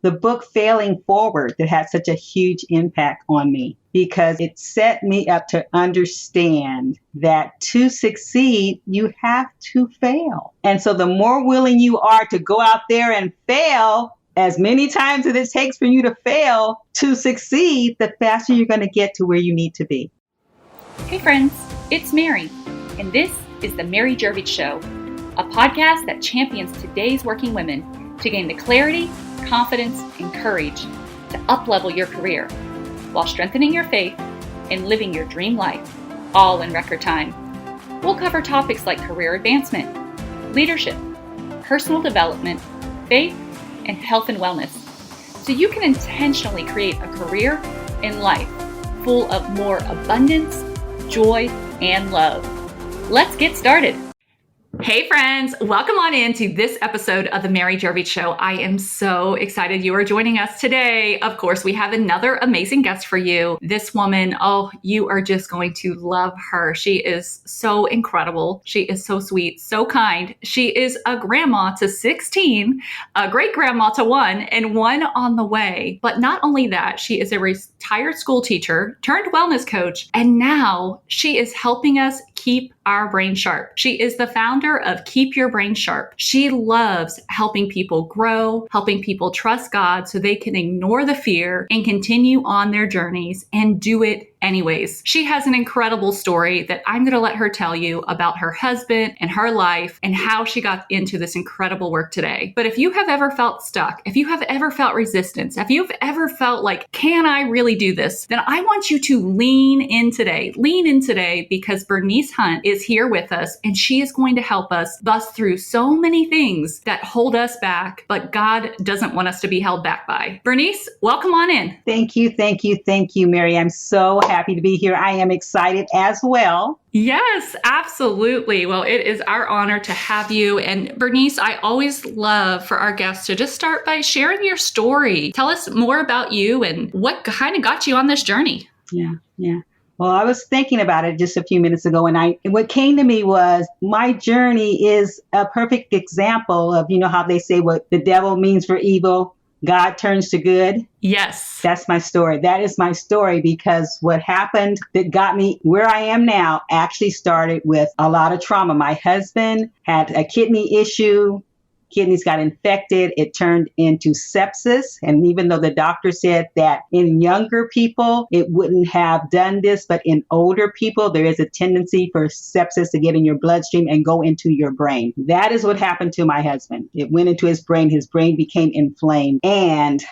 the book Failing Forward that had such a huge impact on me, because it set me up to understand that to succeed, you have to fail. And so the more willing you are to go out there and fail as many times as it takes for you to fail to succeed, the faster you're going to get to where you need to be. Hey friends, it's Mary, and this is the Mary Guirovich Show, a podcast that champions today's working women to gain the clarity, confidence, and courage to up-level your career while strengthening your faith and living your dream life, all in record time. We'll cover topics like career advancement, leadership, personal development, faith, and health and wellness, so you can intentionally create a career and life full of more abundance, joy, and love. Let's get started. Hey friends, welcome on into this episode of the Mary Guirovich Show. I am so excited you are joining us today. Of course, we have another amazing guest for you. This woman, you are just going to love her. She is so incredible. She is so sweet, so kind. She is a grandma to 16, a great grandma to 1, and 1 on the way. But not only that, she is a retired school teacher turned wellness coach, and now she is helping us keep our brain sharp. She is the founder of Keep Your Brain Sharp. She loves helping people grow, helping people trust God so they can ignore the fear and continue on their journeys and do it anyways. She has an incredible story that I'm going to let her tell you about her husband and her life and how she got into this incredible work today. But if you have ever felt stuck, if you have ever felt resistance, if you've ever felt like, can I really do this? Then I want you to lean in today because Berniece Hunt is here with us, and she is going to help us bust through so many things that hold us back, but God doesn't want us to be held back by. Berniece, welcome on in. Thank you, Mary. I'm so happy to be here. I am excited as well. Yes, absolutely. Well, it is our honor to have you. And Berniece, I always love for our guests to just start by sharing your story. Tell us more about you and what kind of got you on this journey. Yeah. Well, I was thinking about it just a few minutes ago, and what came to me was my journey is a perfect example of, how they say what the devil means for evil, God turns to good. Yes. That's my story. That is my story, because what happened that got me where I am now actually started with a lot of trauma. My husband had a kidney issue. Kidneys got infected. It turned into sepsis. And even though the doctor said that in younger people, it wouldn't have done this, but in older people, there is a tendency for sepsis to get in your bloodstream and go into your brain. That is what happened to my husband. It went into his brain. His brain became inflamed. And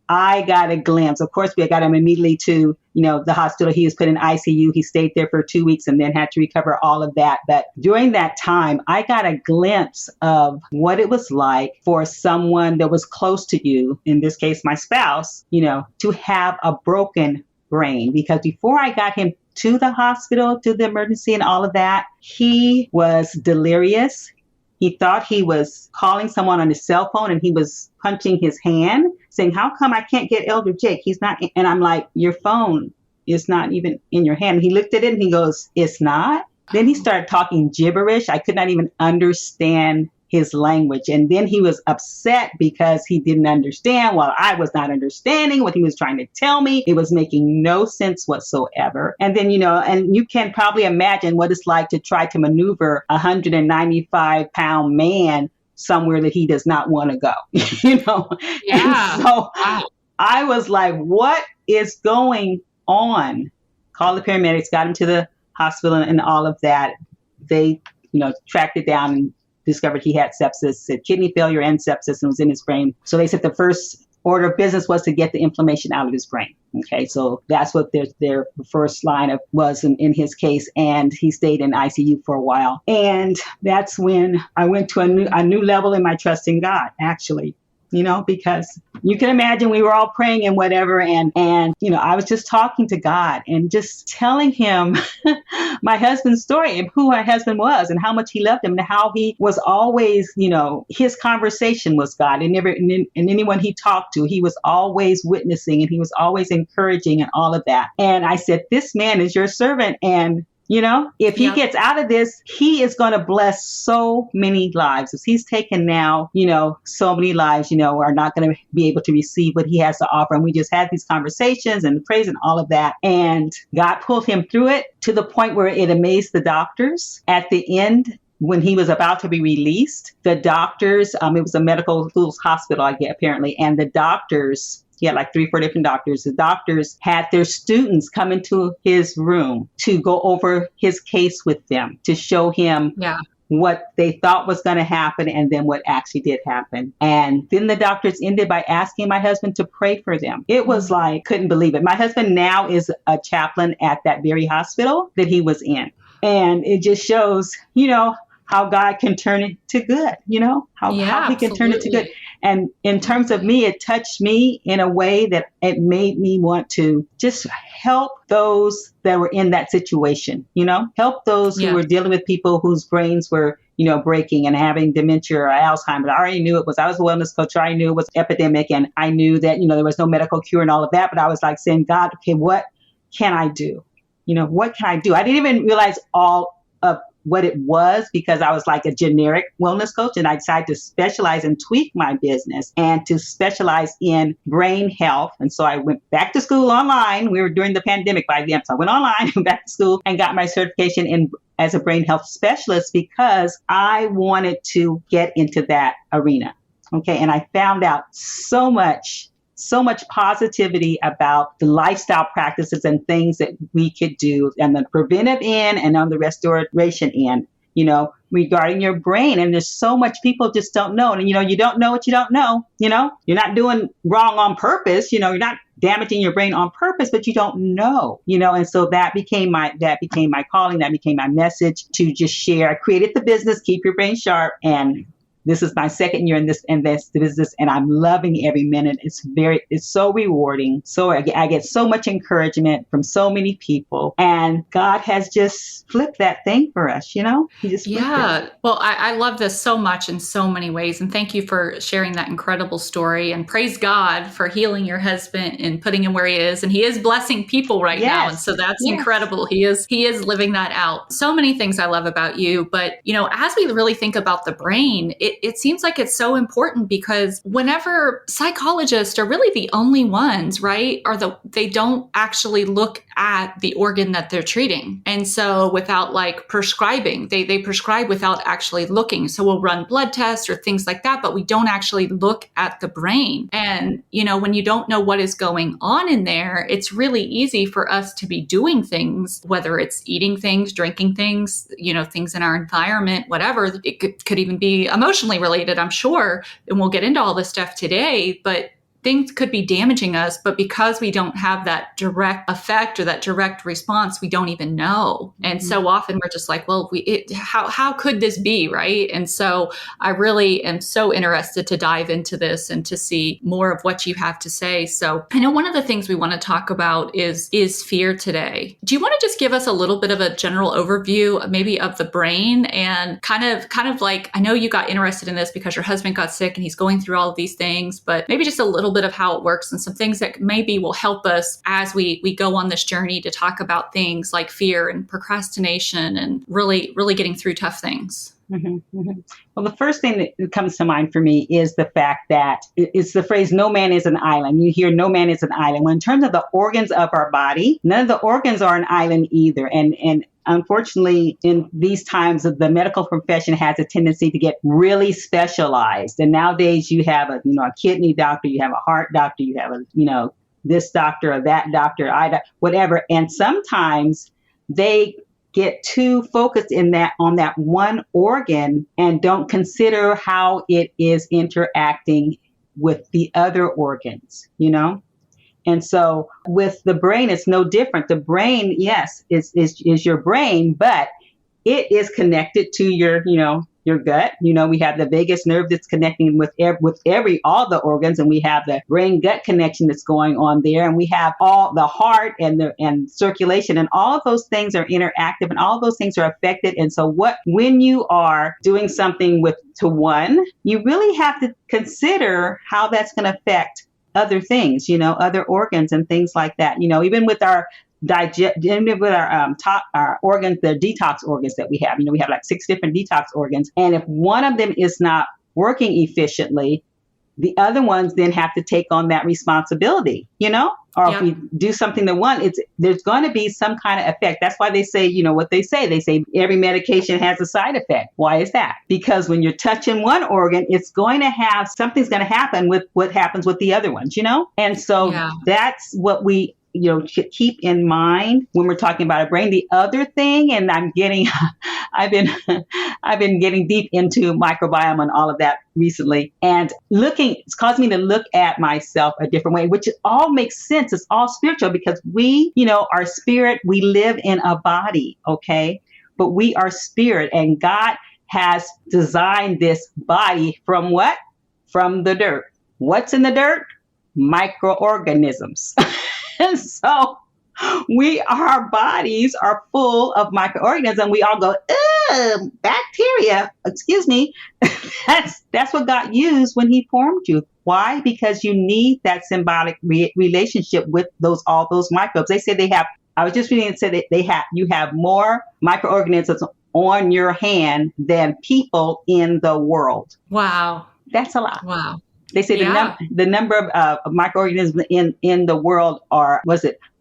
I got a glimpse. Of course, we got him immediately to, the hospital. He was put in ICU. He stayed there for 2 weeks and then had to recover all of that. But during that time, I got a glimpse of what it was like for someone that was close to you, in this case, my spouse, to have a broken brain. Because before I got him to the hospital, to the emergency and all of that, he was delirious. He thought he was calling someone on his cell phone, and he was punching his hand, saying, how come I can't get Elder Jake? He's not. And I'm like, your phone is not even in your hand. And he looked at it and he goes, it's not. Then he started talking gibberish. I could not even understand his language. And then he was upset because he didn't understand while I was not understanding what he was trying to tell me. It was making no sense whatsoever. And then, and you can probably imagine what it's like to try to maneuver a 195-pound man somewhere that he does not want to go, Yeah. And so I was like, what is going on? Called the paramedics, got him to the hospital and all of that. They, tracked it down and discovered he had sepsis, said kidney failure and sepsis, and was in his brain. So they said the first order of business was to get the inflammation out of his brain. Okay, so that's what their first line of was in his case, and he stayed in ICU for a while. And that's when I went to a new level in my trust in God, actually. Because you can imagine we were all praying and whatever. And I was just talking to God and just telling him my husband's story and who my husband was and how much he loved him and how he was always, his conversation was God. And anyone he talked to, he was always witnessing and he was always encouraging and all of that. And I said, this man is your servant. And If he gets out of this, he is going to bless so many lives. As he's taken now, so many lives, are not going to be able to receive what he has to offer. And we just had these conversations and praise and all of that. And God pulled him through it to the point where it amazed the doctors. At the end, when he was about to be released, the doctors, it was a medical schools hospital, I guess, apparently, and the doctors, he had like 3-4 different doctors. The doctors had their students come into his room to go over his case with them, to show him what they thought was going to happen and then what actually did happen. And then the doctors ended by asking my husband to pray for them. It was like, couldn't believe it. My husband now is a chaplain at that very hospital that he was in. And it just shows, how God can turn it to good, how he can turn it to good. And in terms of me, it touched me in a way that it made me want to just help those that were in that situation, help those who were dealing with people whose brains were, breaking and having dementia or Alzheimer's. I already knew it was, I was a wellness coach. I already knew it was epidemic and I knew that, there was no medical cure and all of that. But I was like saying, God, okay, what can I do? What can I do? I didn't even realize all of what it was because I was like a generic wellness coach, and I decided to specialize and tweak my business and to specialize in brain health. And so I went back to school online. We were during the pandemic by then. So I went online, went back to school and got my certification as a brain health specialist because I wanted to get into that arena. Okay. And I found out so much positivity about the lifestyle practices and things that we could do on the preventive end and on the restoration end, regarding your brain. And there's so much people just don't know. And, you don't know what you don't know, you're not doing wrong on purpose. You're not damaging your brain on purpose, but you don't know, and so that became my calling. That became my message to just share. I created the business, Keep Your Brain Sharp. And this is my second year in this business, and I'm loving every minute. It's so rewarding. So I get so much encouragement from so many people, and God has just flipped that thing for us. He just flipped it. Well, I love this so much in so many ways, and thank you for sharing that incredible story. And praise God for healing your husband and putting him where he is, and he is blessing people right now, and so that's incredible. He is living that out. So many things I love about you, but as we really think about the brain, it seems like it's so important because whenever psychologists are really the only ones, right, they don't actually look at the organ that they're treating. And so without like prescribing, they prescribe without actually looking. So we'll run blood tests or things like that, but we don't actually look at the brain. And, when you don't know what is going on in there, it's really easy for us to be doing things, whether it's eating things, drinking things, things in our environment, whatever. It could even be emotionally related, I'm sure. And we'll get into all this stuff today, but things could be damaging us, but because we don't have that direct effect or that direct response, we don't even know. And so often we're just like, well, how could this be, right? And so I really am so interested to dive into this and to see more of what you have to say. So I know one of the things we want to talk about is fear today. Do you want to just give us a little bit of a general overview, maybe of the brain and kind of like, I know you got interested in this because your husband got sick and he's going through all of these things, but maybe just a little bit of how it works and some things that maybe will help us as we go on this journey to talk about things like fear and procrastination and really, really getting through tough things. Mm-hmm, mm-hmm. Well, the first thing that comes to mind for me is the fact that it's the phrase, no man is an island. You hear no man is an island. Well, in terms of the organs of our body, none of the organs are an island either. And unfortunately, in these times, the medical profession has a tendency to get really specialized. And nowadays you have a kidney doctor, you have a heart doctor, you have this doctor or that doctor, whatever. And sometimes they get too focused on that one organ and don't consider how it is interacting with the other organs, And so with the brain, it's no different. The brain, yes, is your brain, but it is connected to your gut. We have the vagus nerve that's connecting with all the organs, and we have the brain gut connection that's going on there, and we have all the heart and circulation, and all of those things are interactive, and all of those things are affected. And so when you are doing something to one, you really have to consider how that's going to affect other things, other organs and things like that. Even with our with our organs, the detox organs that we have. We have like 6 different detox organs. And if one of them is not working efficiently, the other ones then have to take on that responsibility, or if we do something to one, there's going to be some kind of effect. That's why they say, what they say every medication has a side effect. Why is that? Because when you're touching one organ, something's going to happen with what happens with the other ones, And so that's what we should keep in mind when we're talking about a brain. The other thing, and I've been getting deep into microbiome and all of that recently, and it's caused me to look at myself a different way, which all makes sense. It's all spiritual because we, our spirit, we live in a body, okay? But we are spirit, and God has designed this body from what? From the dirt. What's in the dirt? Microorganisms. And so our bodies are full of microorganisms. We all go, bacteria, excuse me. That's what God used when he formed you. Why? Because you need that symbiotic relationship with all those microbes. They say I was just reading, it said that you have more microorganisms on your hand than people in the world. Wow. That's a lot. Wow. They say the number of microorganisms in the world are,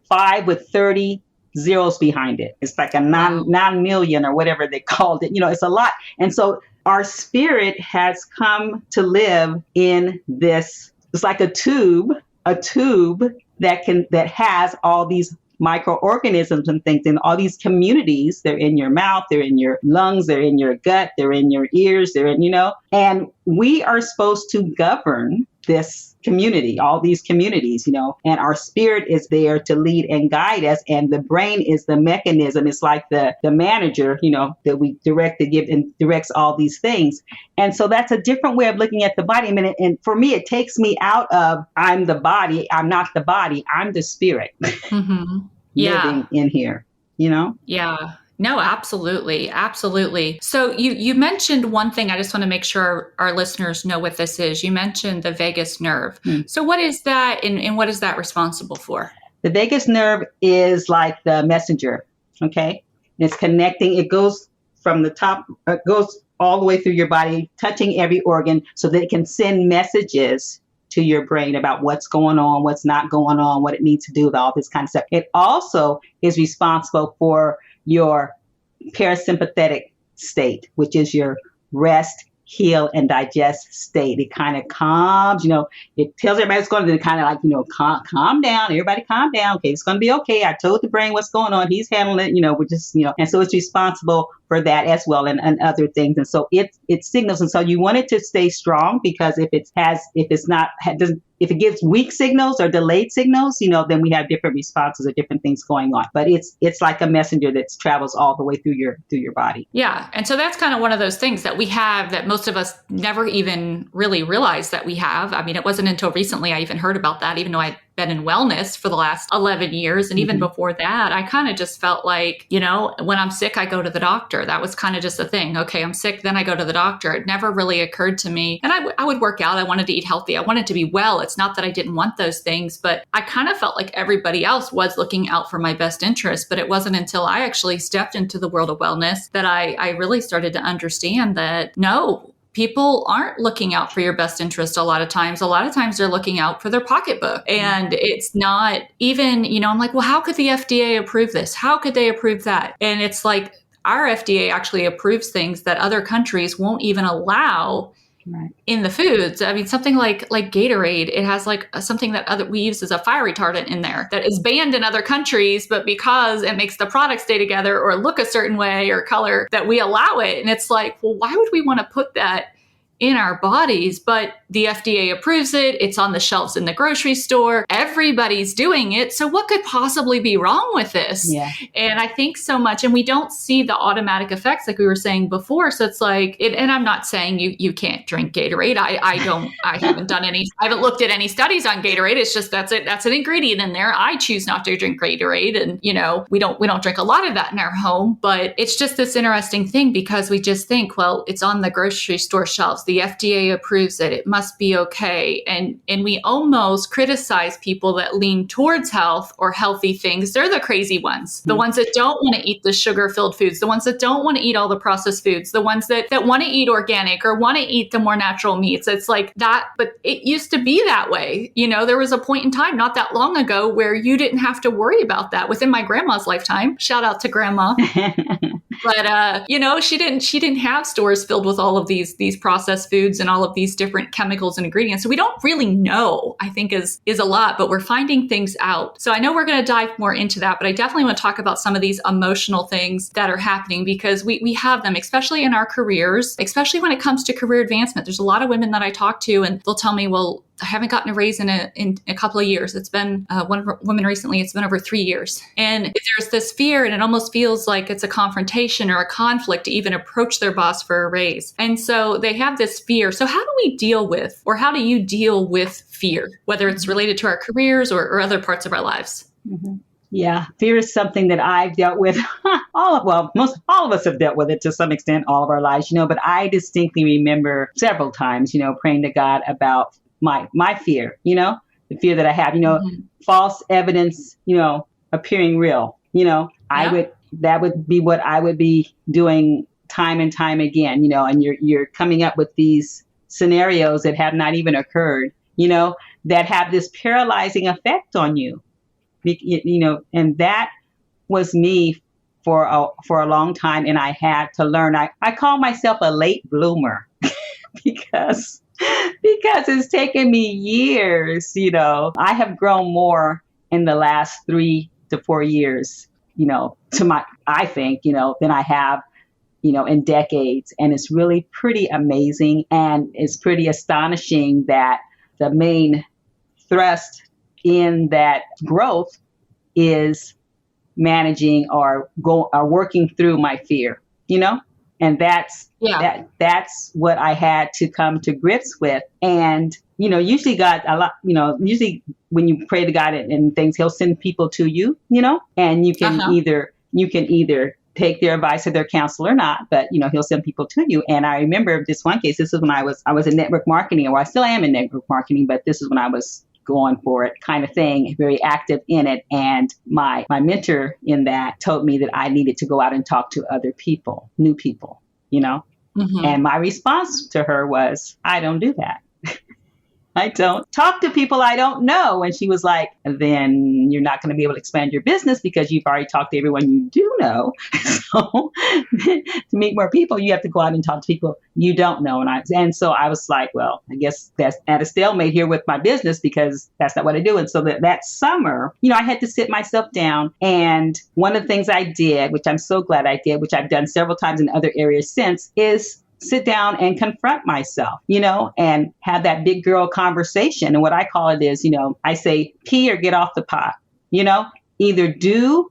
5 with 30 zeros behind it. It's like a 9 million or whatever they called it. It's a lot. And so our spirit has come to live in this. It's like a tube that has all these microorganisms and things in all these communities. They're in your mouth, they're in your lungs, they're in your gut, they're in your ears, they're in, and we are supposed to govern this community, all these communities, and our spirit is there to lead and guide us. And the brain is the mechanism. It's like the manager, that we direct to give and directs all these things. And so that's a different way of looking at the body. And for me, it takes me out of, I'm the body. I'm not the body. I'm the spirit living in here, Yeah. No, absolutely. Absolutely. So you mentioned one thing. I just want to make sure our listeners know what this is. You mentioned the vagus nerve. So what is that and what is that responsible for? The vagus nerve is like the messenger. Okay. It's connecting. It goes from the top, it goes all the way through your body, touching every organ so that it can send messages to your brain about what's going on, what's not going on, what it needs to do with all this kind of stuff. It also is responsible for your parasympathetic state, which is your rest, heal, and digest state. It kind of calms, it tells everybody it's going to kind of like, calm down, everybody calm down. Okay, it's going to be okay. I told the brain what's going on. He's handling it, we're just, and so it's responsible for that as well and other things. And so it signals. And so you want it to stay strong because if it gives weak signals or delayed signals, then we have different responses or different things going on. But it's like a messenger that travels all the way through your body. Yeah. And so that's kind of one of those things that we have that most of us never even really realized that we have. I mean, it wasn't until recently I even heard about that, even though I'd been in wellness for the last 11 years. And even before that, I kind of just felt like, when I'm sick, I go to the doctor. That was kind of just a thing. Okay, I'm sick, then I go to the doctor. It never really occurred to me. And I would work out. I wanted to eat healthy. I wanted to be well. It's not that I didn't want those things, but I kind of felt like everybody else was looking out for my best interest. But it wasn't until I actually stepped into the world of wellness that I really started to understand that no, people aren't looking out for your best interest a lot of times. A lot of times they're looking out for their pocketbook. And it's not even, I'm like, well, how could the FDA approve this? How could they approve that? And it's like our FDA actually approves things that other countries won't even allow in the foods. I mean, something like Gatorade, it has like something that we use as a fire retardant in there that is banned in other countries, but because it makes the product stay together or look a certain way or color that we allow it. And it's like, well, why would we want to put that in our bodies? But the FDA approves it. It's on the shelves in the grocery store. Everybody's doing it. So what could possibly be wrong with this? Yeah. And I think so much, and we don't see the automatic effects like we were saying before. So it's like, and I'm not saying you can't drink Gatorade. I haven't looked at any studies on Gatorade. It's just, that's an ingredient in there. I choose not to drink Gatorade. And, we don't drink a lot of that in our home, but it's just this interesting thing because we just think, well, it's on the grocery store shelves. the FDA approves it. It must be okay. And we almost criticize people that lean towards health or healthy things. They're the crazy ones. The ones that don't want to eat the sugar-filled foods, the ones that don't want to eat all the processed foods, the ones that want to eat organic or want to eat the more natural meats. It's like that, but it used to be that way. You know, there was a point in time not that long ago where you didn't have to worry about that within my grandma's lifetime. Shout out to grandma. But, you know, she didn't have stores filled with all of these processed foods and all of these different chemicals and ingredients. So we don't really know, I think is a lot, but we're finding things out. So I know we're going to dive more into that, but I definitely want to talk about some of these emotional things that are happening because we have them, especially in our careers, especially when it comes to career advancement. There's a lot of women that I talk to and they'll tell me, well, I haven't gotten a raise in a couple of years. It's been one woman recently, it's been over 3 years. And there's this fear and it almost feels like it's a confrontation or a conflict to even approach their boss for a raise. And so they have this fear. So how do we deal with, or how do you deal with fear, whether it's related to our careers or other parts of our lives? Mm-hmm. Yeah, fear is something that I've dealt with. All of us have dealt with it to some extent all of our lives, you know, but I distinctly remember several times, you know, praying to God about my fear, you know, the fear that I have, you know, false evidence, you know, appearing real, you know, that would be what I would be doing time and time again, you know, and you're coming up with these scenarios that have not even occurred, you know, that have this paralyzing effect on you, you know, and that was me for a long time. And I had to learn, I call myself a late bloomer because it's taken me years, you know. I have grown more in the last 3 to 4 years, you know, I think, you know, than I have, you know, in decades. And it's really pretty amazing. And it's pretty astonishing that the main thrust in that growth is managing or working through my fear, you know? And that's what I had to come to grips with. And, you know, usually God, usually when you pray to God and things, he'll send people to you, you know, and you can either take their advice or their counsel or not, but, you know, he'll send people to you. And I remember this one case, this is when I was in network marketing, or I still am in network marketing, but this is when I was going for it kind of thing, very active in it. And my mentor in that told me that I needed to go out and talk to other people, new people, you know? Mm-hmm. And my response to her was, I don't do that. I don't talk to people I don't know. And she was like, then you're not going to be able to expand your business because you've already talked to everyone you do know. So to meet more people, you have to go out and talk to people you don't know. And so I was like, well, I guess that's at a stalemate here with my business because that's not what I do. And so that summer, you know, I had to sit myself down. And one of the things I did, which I'm so glad I did, which I've done several times in other areas since, is sit down and confront myself, you know, and have that big girl conversation. And what I call it is, you know, I say, pee or get off the pot, you know, either do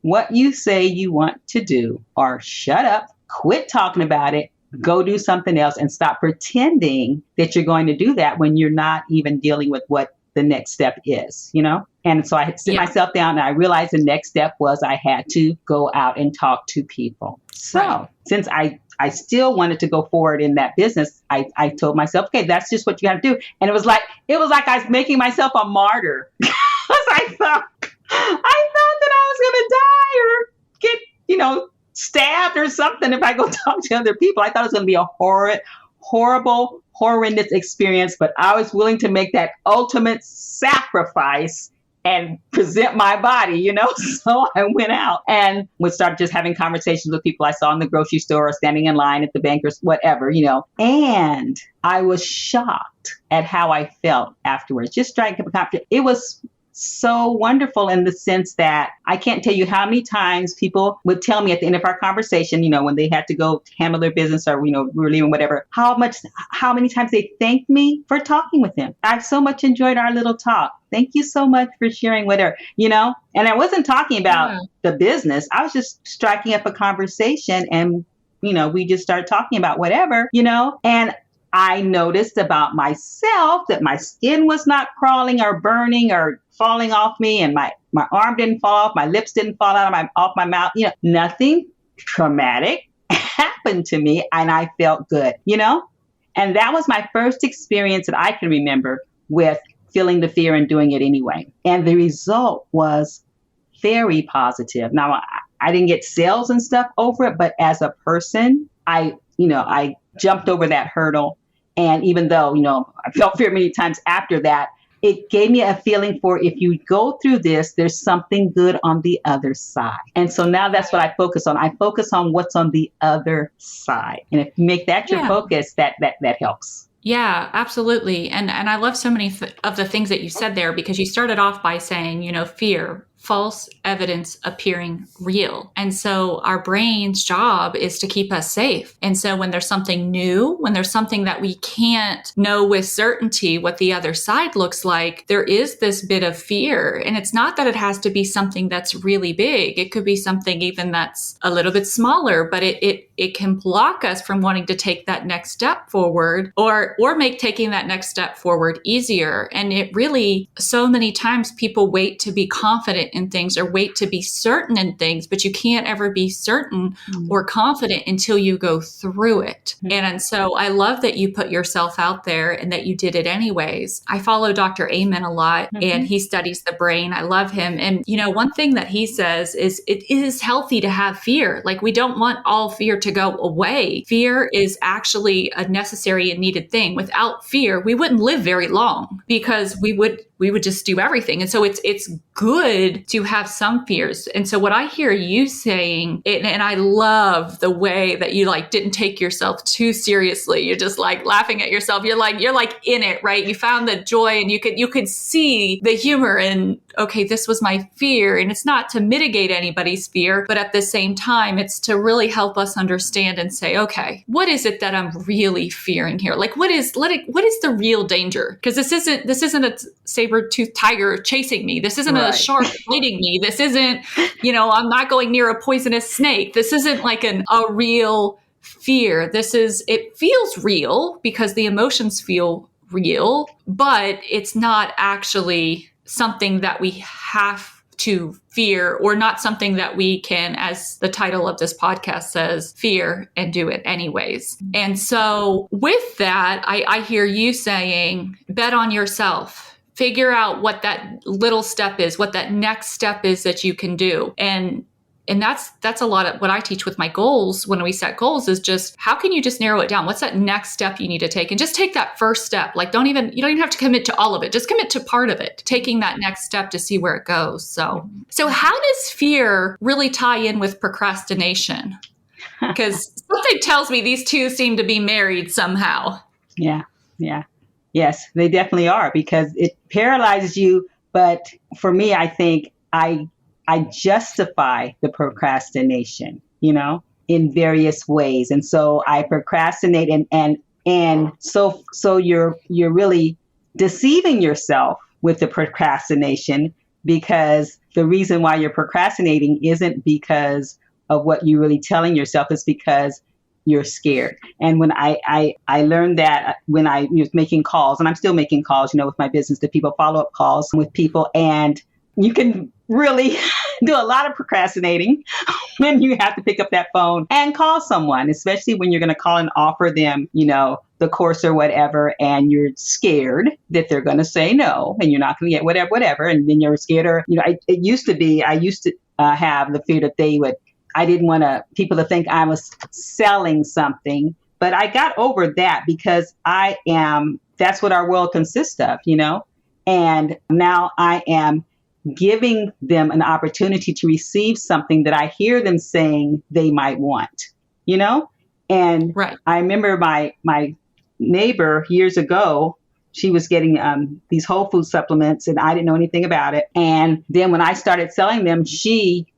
what you say you want to do or shut up, quit talking about it, go do something else and stop pretending that you're going to do that when you're not even dealing with what the next step is, you know? And so I had to sit myself down and I realized the next step was I had to go out and talk to people. So since I still wanted to go forward in that business, I told myself, okay, that's just what you have to do. And it was like I was making myself a martyr. I thought that I was going to die or get, you know, stabbed or something if I go talk to other people. I thought it was going to be a horrible, horrendous experience, but I was willing to make that ultimate sacrifice and present my body, you know? So I went out and would start just having conversations with people I saw in the grocery store or standing in line at the bank or whatever, you know? And I was shocked at how I felt afterwards. Just striking up a conversation. It was so wonderful in the sense that I can't tell you how many times people would tell me at the end of our conversation, you know, when they had to go handle their business or, you know, we were leaving, whatever, how many times they thanked me for talking with them. I've so much enjoyed our little talk. Thank you so much for sharing whatever, you know, and I wasn't talking about the business. I was just striking up a conversation and, you know, we just started talking about whatever, you know, and I noticed about myself that my skin was not crawling or burning or falling off me, and my arm didn't fall off, my lips didn't fall off my mouth. You know, nothing traumatic happened to me, and I felt good, you know? And that was my first experience that I can remember with feeling the fear and doing it anyway. And the result was very positive. Now, I didn't get sales and stuff over it, but as a person, I jumped over that hurdle. And even though, I felt fear many times after that, it gave me a feeling for if you go through this, there's something good on the other side. And so now that's what I focus on. I focus on what's on the other side. And if you make that your focus, that helps. Yeah, absolutely. And I love so many of the things that you said there, because you started off by saying, fear, false evidence appearing real. And so our brain's job is to keep us safe. And so when there's something new, when there's something that we can't know with certainty what the other side looks like, there is this bit of fear. And it's not that it has to be something that's really big. It could be something even that's a little bit smaller, but it can block us from wanting to take that next step forward or make taking that next step forward easier. And it really, so many times people wait to be confident in things or wait to be certain in things, but you can't ever be certain or confident until you go through it. And so I love that you put yourself out there and that you did it anyways. I follow Dr. Amen a lot, and he studies the brain. I love him. And, one thing that he says is it is healthy to have fear. Like, we don't want all fear to go away. Fear is actually a necessary and needed thing. Without fear, we wouldn't live very long, because we would just do everything. And so it's good to have some fears. And so what I hear you saying, and I love the way that you didn't take yourself too seriously. You're just laughing at yourself. You're in it, right? You found the joy, and you could see the humor in, okay, this was my fear. And it's not to mitigate anybody's fear, but at the same time, it's to really help us understand and say, okay, what is it that I'm really fearing here? What is the real danger? Because this isn't a saber-toothed tiger chasing me. This isn't a shark biting me. This isn't, I'm not going near a poisonous snake. This isn't a real fear. It feels real because the emotions feel real, but it's not actually something that we have to fear, or not something that we can, as the title of this podcast says, fear and do it anyways. And so with that, I hear you saying, bet on yourself. Figure out what that little step is, what that next step is that you can do. And that's a lot of what I teach with my goals when we set goals, is just how can you just narrow it down? What's that next step you need to take? And just take that first step. You don't even have to commit to all of it. Just commit to part of it, taking that next step to see where it goes. So how does fear really tie in with procrastination? Because something tells me these two seem to be married somehow. Yeah. Yes, they definitely are, because it paralyzes you. But for me, I think I justify the procrastination, in various ways. And so I procrastinate and so you're really deceiving yourself with the procrastination, because the reason why you're procrastinating isn't because of what you're really telling yourself. It's because you're scared. And when I learned that when I was making calls, and I'm still making calls, with my business, to people, follow-up calls with people, and you can really do a lot of procrastinating when you have to pick up that phone and call someone, especially when you're going to call and offer them, the course or whatever, and you're scared that they're going to say no, and you're not going to get whatever. And then you're scared, or, I used to have the fear that I didn't want people to think I was selling something, but I got over that, because that's what our world consists of, and now I am giving them an opportunity to receive something that I hear them saying they might want, and I remember my neighbor years ago, she was getting these whole food supplements, and I didn't know anything about it. And then when I started selling them,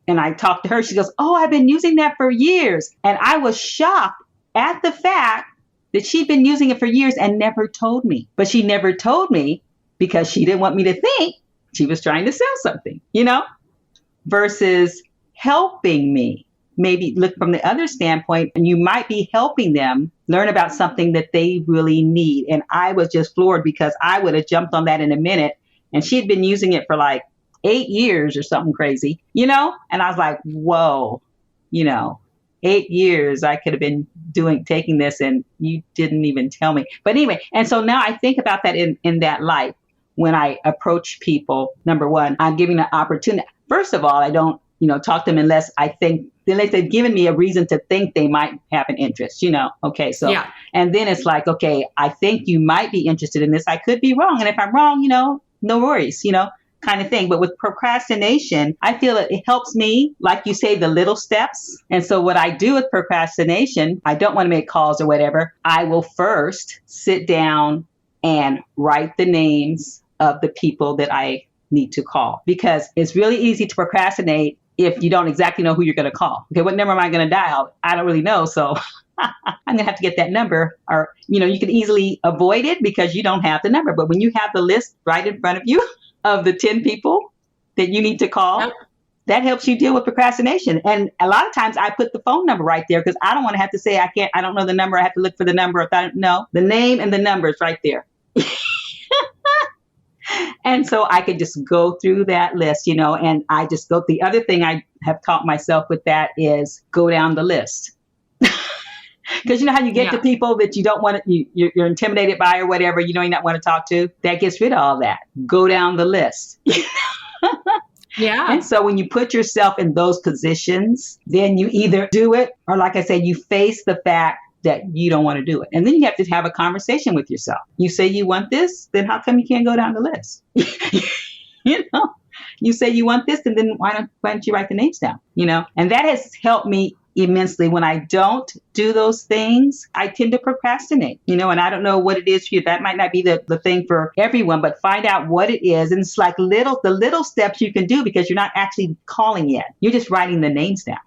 and I talked to her, she goes, "Oh, I've been using that for years." And I was shocked at the fact that she'd been using it for years and never told me. But she never told me because she didn't want me to think she was trying to sell something, versus helping me. Maybe look from the other standpoint, and you might be helping them learn about something that they really need. And I was just floored, because I would have jumped on that in a minute, and she had been using it for 8 years or something crazy, and I was like, whoa, 8 years I could have been taking this and you didn't even tell me. But anyway, and so now I think about that in that light. When I approach people, number one, I'm giving an opportunity. First of all, I don't, talk to them unless I think, unless they've given me a reason to think they might have an interest, Okay, so, yeah. And then it's like, okay, I think you might be interested in this. I could be wrong. And if I'm wrong, no worries, kind of thing. But with procrastination, I feel it helps me, like you say, the little steps. And so what I do with procrastination, I don't want to make calls or whatever. I will first sit down and write the names of the people that I need to call, because it's really easy to procrastinate if you don't exactly know who you're going to call. Okay, what number am I going to dial? I don't really know. So I'm going to have to get that number, or, you can easily avoid it because you don't have the number. But when you have the list right in front of you of the 10 people that you need to call, yep, that helps you deal with procrastination. And a lot of times I put the phone number right there because I don't want to have to say, I don't know the number. I have to look for the number. If I don't know the name and the number is right there. And so I could just go through that list, and I just go. The other thing I have taught myself with that is go down the list. Because you know how you get to people that you don't want to, you're intimidated by or whatever, you not want to talk to. That gets rid of all that. Go down the list. Yeah. And so when you put yourself in those positions, then you either do it or, like I said, you face the fact that you don't want to do it. And then you have to have a conversation with yourself. You say you want this, then how come you can't go down the list? You say you want this, and then why don't you write the names down? And that has helped me immensely. When I don't do those things, I tend to procrastinate, and I don't know what it is for you. That might not be the thing for everyone, but find out what it is. And it's like the little steps you can do, because you're not actually calling yet. You're just writing the names down,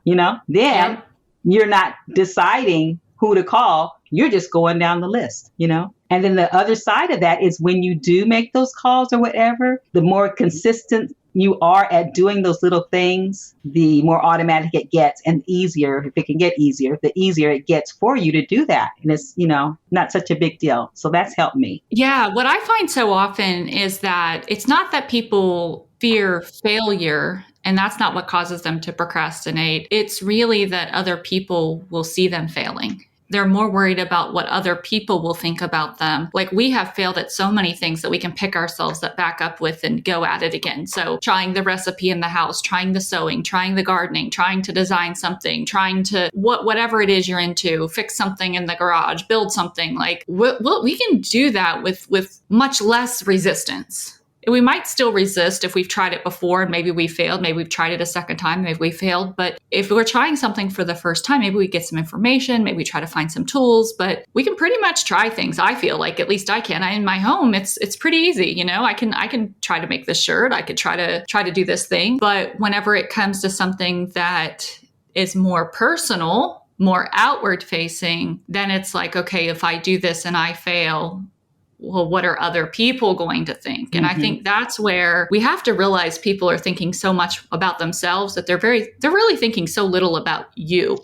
Then you're not deciding who to call. You're just going down the list, And then the other side of that is when you do make those calls or whatever, the more consistent you are at doing those little things, the more automatic it gets, and easier, if it can get easier, the easier it gets for you to do that. And it's, not such a big deal. So that's helped me. Yeah. What I find so often is that it's not that people fear failure, and that's not what causes them to procrastinate. It's really that other people will see them failing. They're more worried about what other people will think about them. Like, we have failed at so many things that we can pick ourselves that back up with and go at it again. So trying the recipe in the house, trying the sewing, trying the gardening, trying to design something, trying to whatever it is you're into, fix something in the garage, build something. Like, we can do that with much less resistance. We might still resist if we've tried it before and maybe we failed. Maybe we've tried it a second time, maybe we failed. But if we're trying something for the first time, maybe we get some information, maybe we try to find some tools, but we can pretty much try things. I feel like, at least I can. In my home, it's pretty easy. I can try to make this shirt. I could try to do this thing. But whenever it comes to something that is more personal, more outward facing, then it's like, okay, if I do this and I fail, well, what are other people going to think? And I think that's where we have to realize people are thinking so much about themselves that they're really thinking so little about you.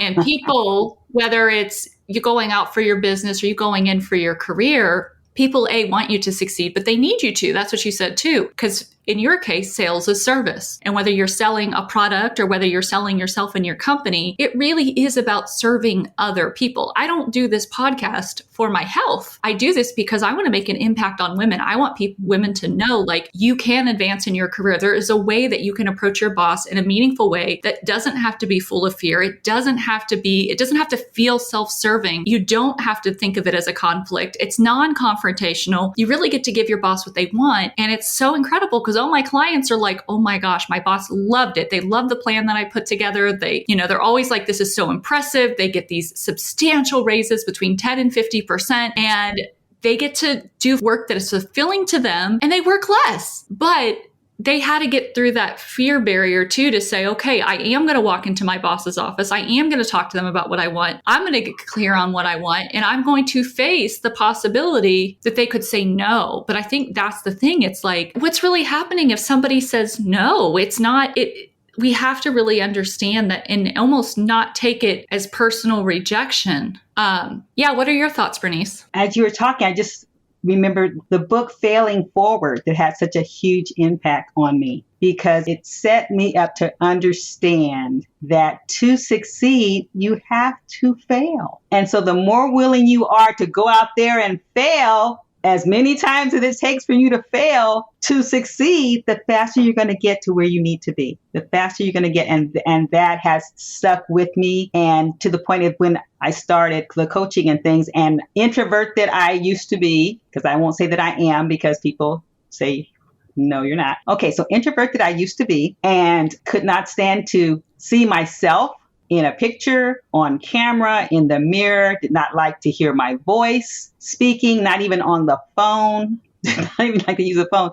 And people, whether it's you going out for your business or you going in for your career, people, want you to succeed, but they need you to. That's what you said too. Because in your case, sales is service. And whether you're selling a product or whether you're selling yourself and your company, it really is about serving other people. I don't do this podcast for my health. I do this because I want to make an impact on women. I want women to know, like, you can advance in your career. There is a way that you can approach your boss in a meaningful way that doesn't have to be full of fear. It doesn't have to feel self-serving. You don't have to think of it as a conflict. It's non-confrontational. You really get to give your boss what they want. And it's so incredible because all my clients are like, oh my gosh, my boss loved it. They love the plan that I put together. They're always like, this is so impressive. They get these substantial raises between 10 and 50%, and they get to do work that is fulfilling to them, and they work less. But they had to get through that fear barrier too, to say, okay, I am going to walk into my boss's office. I am going to talk to them about what I want. I'm going to get clear on what I want, and I'm going to face the possibility that they could say no. But I think that's the thing. It's like, what's really happening if somebody says no? It's not it. We have to really understand that and almost not take it as personal rejection. What are your thoughts, Berniece? As you were talking, I just remembered the book Failing Forward that had such a huge impact on me. because it set me up to understand that to succeed, you have to fail. And so the more willing you are to go out there and fail, as many times as it takes for you to fail to succeed, the faster you're going to get to where you need to be. The faster you're going to get. And that has stuck with me. And to the point of when I started the coaching and things, and introvert that I used to be, because I won't say that I am, because people say, no, you're not. Okay, so introvert that I used to be, and could not stand to see myself in a picture, on camera, in the mirror, did not like to hear my voice speaking, not even on the phone, did not even like to use the phone.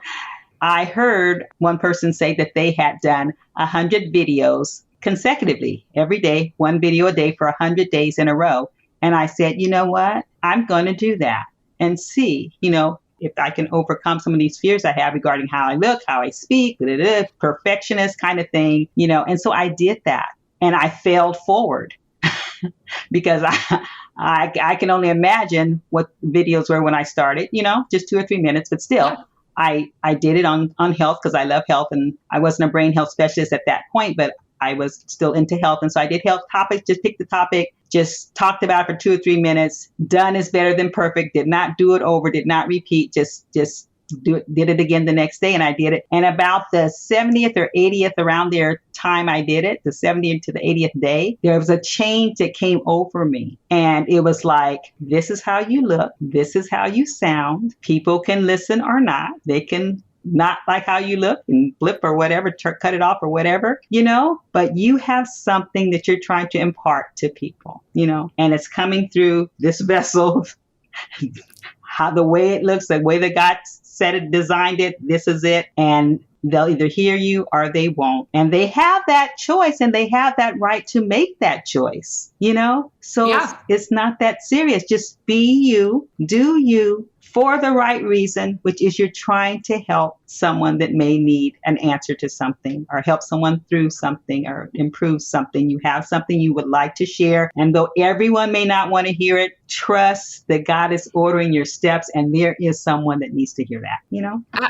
I heard one person say that they had done 100 videos consecutively, every day, one video a day for 100 days in a row. And I said, you know what? I'm going to do that and see, if I can overcome some of these fears I have regarding how I look, how I speak, perfectionist kind of thing, And so I did that. And I failed forward because I can only imagine what videos were when I started, just 2 or 3 minutes, but still. Yeah. I did it on health because I love health, and I wasn't a brain health specialist at that point, but I was still into health. And so I did health topics, just picked the topic, just talked about it for 2 or 3 minutes. Done is better than perfect. Did not do it over, did not repeat, just did it again the next day. And I did it. And about the 70th or 80th around there time I did it, the 70th to the 80th day, there was a change that came over me. And it was like, this is how you look. This is how you sound. People can listen or not. They can not like how you look and flip or whatever, cut it off or whatever, but you have something that you're trying to impart to people, and it's coming through this vessel, how the way it looks, the way that God said it, designed it, this is it. And they'll either hear you or they won't. And they have that choice, and they have that right to make that choice, So yeah. It's not that serious. Just be you, do you, for the right reason, which is you're trying to help someone that may need an answer to something, or help someone through something, or improve something. You have something you would like to share. And though everyone may not want to hear it, trust that God is ordering your steps, and there is someone that needs to hear that,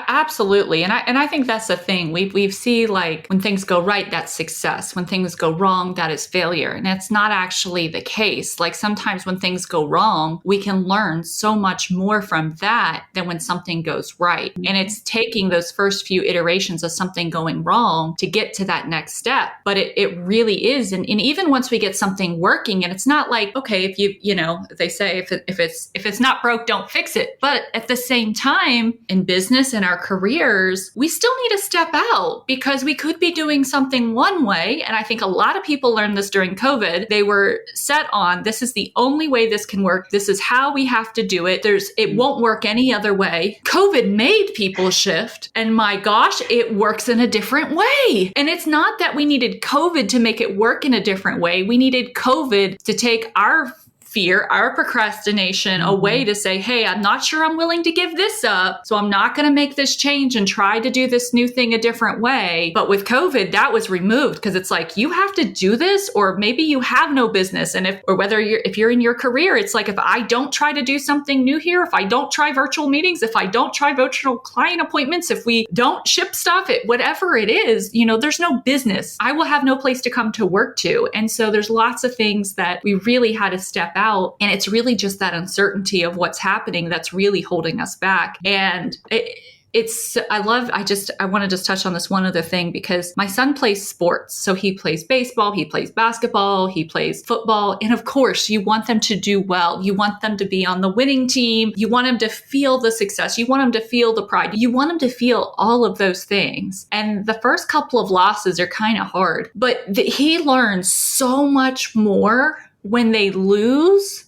Absolutely. And I think that's the thing. We see, like, when things go right, that's success. When things go wrong, that is failure. And that's not actually the case. Like, sometimes when things go wrong, we can learn so much more from that than when something goes right. And it's taking those first few iterations of something going wrong to get to that next step. But it really is. And even once we get something working, and it's not like, okay, if they say if it's not broke, don't fix it. But at the same time, in business and our careers, we still need to step out, because we could be doing something one way. And I think a lot of people learned this during COVID. They were set on, this is the only way this can work. This is how we have to do it. It won't work any other way. COVID made people shift. And my gosh, it works in a different way. And it's not that we needed COVID to make it work in a different way. We needed COVID to take our fear, our procrastination, a way to say, hey, I'm not sure I'm willing to give this up, so I'm not going to make this change and try to do this new thing a different way. But with COVID, that was removed, because it's like, you have to do this, or maybe you have no business. And if you're in your career, it's like, if I don't try to do something new here, if I don't try virtual meetings, if I don't try virtual client appointments, if we don't ship stuff, whatever it is, there's no business. I will have no place to come to work to. And so there's lots of things that we really had to step out. And it's really just that uncertainty of what's happening that's really holding us back. And I want to just touch on this one other thing, because my son plays sports. So he plays baseball, he plays basketball, he plays football. And of course, you want them to do well. You want them to be on the winning team. You want them to feel the success. You want them to feel the pride. You want them to feel all of those things. And the first couple of losses are kind of hard, but he learns so much more when they lose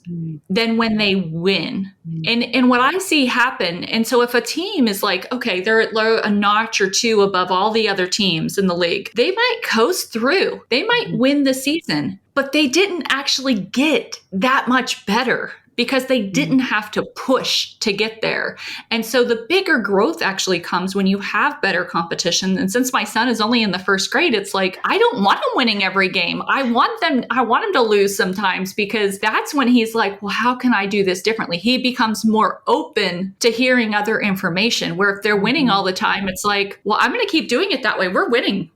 than when they win. And what I see happen, and so if a team is like, okay, they're a notch or two above all the other teams in the league, they might coast through. They might win the season, but they didn't actually get that much better. because they didn't have to push to get there. And so the bigger growth actually comes when you have better competition. And since my son is only in the first grade, it's like, I don't want him winning every game. I want him to lose sometimes, because that's when he's like, well, how can I do this differently? He becomes more open to hearing other information, where if they're winning all the time, it's like, well, I'm going to keep doing it that way. We're winning,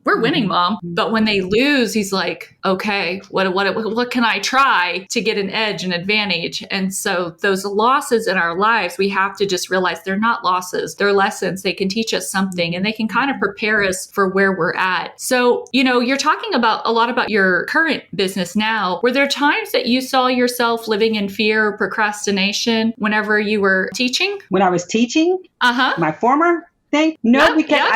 Mom. But when they lose, he's like, okay, what can I try to get an edge, an advantage? And so those losses in our lives, we have to just realize they're not losses. They're lessons. They can teach us something, and they can kind of prepare us for where we're at. So, you're talking about a lot about your current business now. Were there times that you saw yourself living in fear or procrastination whenever you were teaching? When I was teaching, my former thing? No, because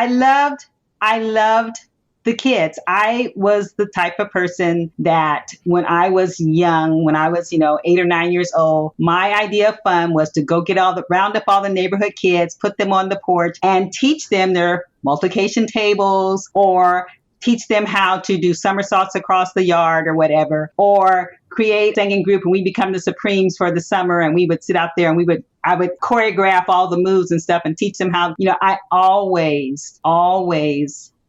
I loved the kids. I was the type of person that when I was young, when I was, 8 or 9 years old, my idea of fun was to go round up all the neighborhood kids, put them on the porch and teach them their multiplication tables, or teach them how to do somersaults across the yard or whatever, or create a singing group and we become the Supremes for the summer, and we would sit out there and I would choreograph all the moves and stuff and teach them how, I always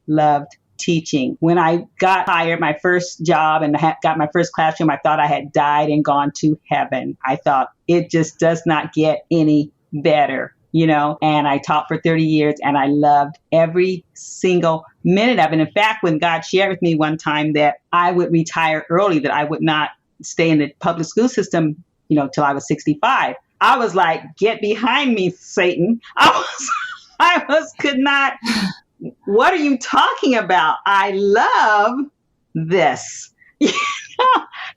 loved teaching. When I got hired, my first job, and got my first classroom, I thought I had died and gone to heaven. I thought it just does not get any better, and I taught for 30 years and I loved every single minute of it. In fact, when God shared with me one time that I would retire early, that I would not stay in the public school system, till I was 65, I was like, get behind me, Satan. Could not. What are you talking about? I love this.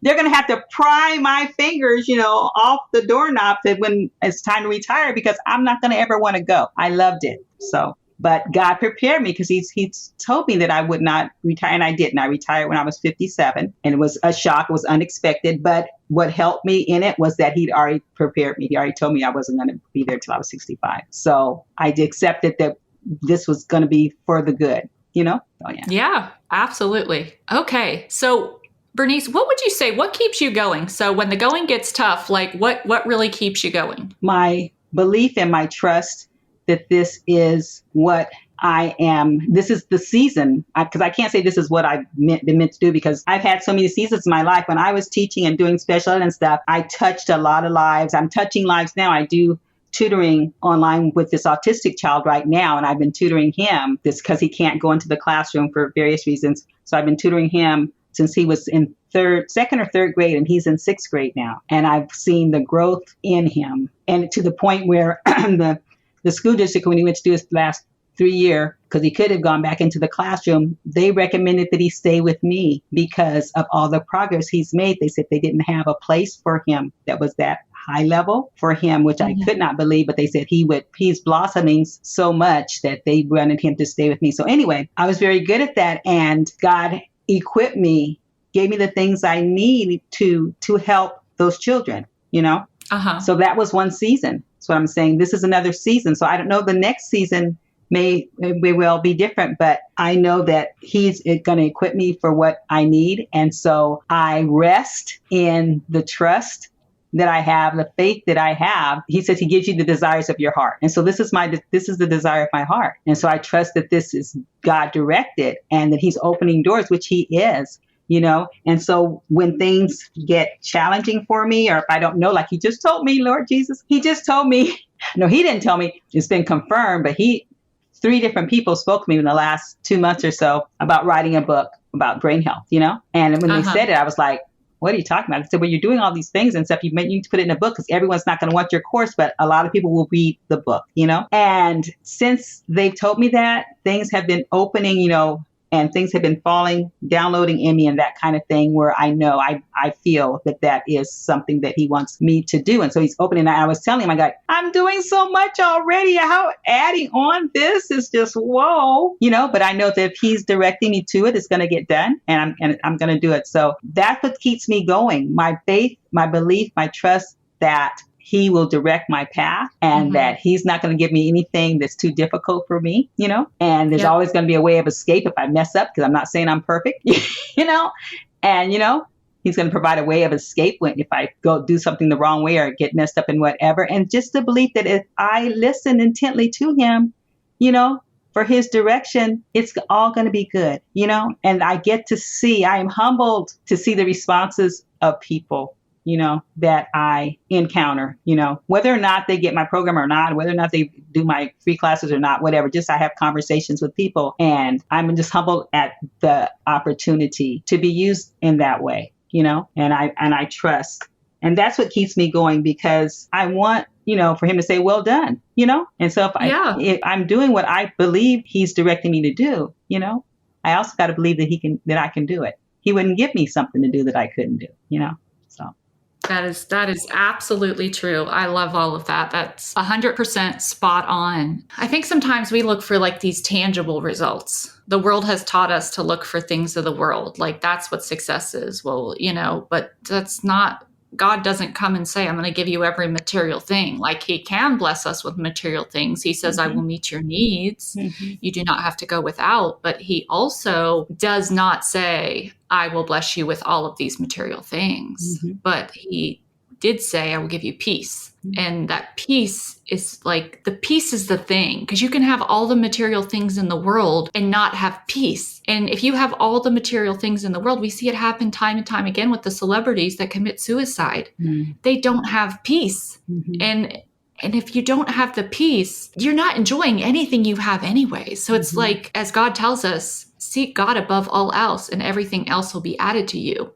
They're going to have to pry my fingers, off the doorknob when it's time to retire, because I'm not going to ever want to go. I loved it. So, but God prepared me, because he told me that I would not retire, and I didn't. I retired when I was 57, and it was a shock. It was unexpected. But what helped me in it was that he'd already prepared me. He already told me I wasn't going to be there till I was 65. So I accepted that this was going to be for the good, Oh, yeah. Yeah, absolutely. Okay. So Berniece, what would you say, what keeps you going? So when the going gets tough, like what really keeps you going? My belief and my trust that this is what I am. This is the season, because I can't say this is what I've been meant to do, because I've had so many seasons in my life. When I was teaching and doing special ed and stuff, I touched a lot of lives. I'm touching lives now. I do tutoring online with this autistic child right now, and I've been tutoring him because he can't go into the classroom for various reasons. So I've been tutoring him since he was in second or third grade, and he's in sixth grade now. And I've seen the growth in him, and to the point where the school district, when he went to do his last 3 year, because he could have gone back into the classroom, they recommended that he stay with me because of all the progress he's made. They said they didn't have a place for him that was that high level for him, which I could not believe, but they said he's blossoming so much that they wanted him to stay with me. So anyway, I was very good at that, and God equipped me, gave me the things I need to help those children, So that was one season. That's what I'm saying. This is another season. So I don't know, the next season may well be different, but I know that he's going to equip me for what I need. And so I rest in the trust that I have, the faith that I have. He says he gives you the desires of your heart. And so this is the desire of my heart. And so I trust that this is God directed, and that he's opening doors, which he is, And so when things get challenging for me, or if I don't know, like he just told me, Lord Jesus, he just told me, no, he didn't tell me, it's been confirmed, but 3 different people spoke to me in the last 2 months or so about writing a book about brain health, And when they said it, I was like, what are you talking about? I said, well, you're doing all these things and stuff. You need to put it in a book, because everyone's not going to want your course, but a lot of people will read the book, And since they've told me that, things have been opening, and things have been downloading in me and that kind of thing, where I know I feel that is something that he wants me to do. And so he's opening. I was telling him, I'm doing so much already. How adding on this is just, whoa, but I know that if he's directing me to it, it's going to get done, and I'm going to do it. So that's what keeps me going. My faith, my belief, my trust that he will direct my path, and that he's not going to give me anything that's too difficult for me, and there's always going to be a way of escape if I mess up, because I'm not saying I'm perfect, and, He's going to provide a way of escape when if I go do something the wrong way or get messed up in whatever. And just the belief that if I listen intently to him, for his direction, it's all going to be good, and I am humbled to see the responses of people, that I encounter, whether or not they get my program or not, whether or not they do my free classes or not, whatever, just I have conversations with people and I'm just humbled at the opportunity to be used in that way, and I trust. And that's what keeps me going because I want, for him to say, well done, and so if I'm doing what I believe he's directing me to do, I also got to believe that I can do it. He wouldn't give me something to do that I couldn't do, so. That is absolutely true. I love all of that. That's 100% spot on. I think sometimes we look for like these tangible results. The world has taught us to look for things of the world. Like that's what success is. Well, but that's not, God doesn't come and say, I'm going to give you every material thing. Like he can bless us with material things. He says, I will meet your needs. You do not have to go without. But he also does not say, I will bless you with all of these material things. But he did say, I will give you peace. And that peace is like, the peace is the thing, because you can have all the material things in the world and not have peace. And if you have all the material things in the world, we see it happen time and time again with the celebrities that commit suicide. They don't have peace. And if you don't have the peace, you're not enjoying anything you have anyway. So it's like, as God tells us, seek God above all else and everything else will be added to you.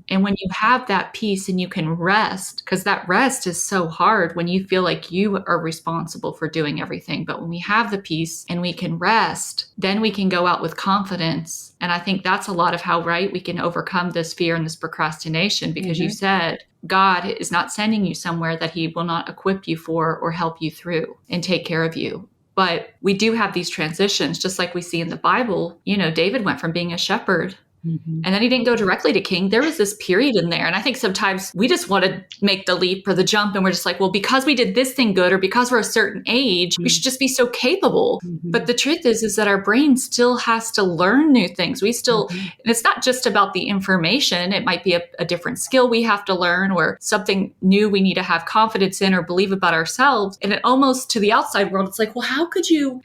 And when you have that peace and you can rest, because that rest is so hard when you feel like you are responsible for doing everything. But when we have the peace and we can rest, then we can go out with confidence. And I think that's a lot of how, we can overcome this fear and this procrastination, because you said, God is not sending you somewhere that he will not equip you for or help you through and take care of you. But we do have these transitions, just like we see in the Bible. David went from being a shepherd and then he didn't go directly to king. There was this period in there. And I think sometimes we just want to make the leap or the jump. And we're just like, well, because we did this thing good, or because we're a certain age, we should just be so capable. But the truth is that our brain still has to learn new things. We still, and it's not just about the information. It might be a different skill we have to learn, or something new we need to have confidence in or believe about ourselves. And it almost, to the outside world, it's like, well, how could you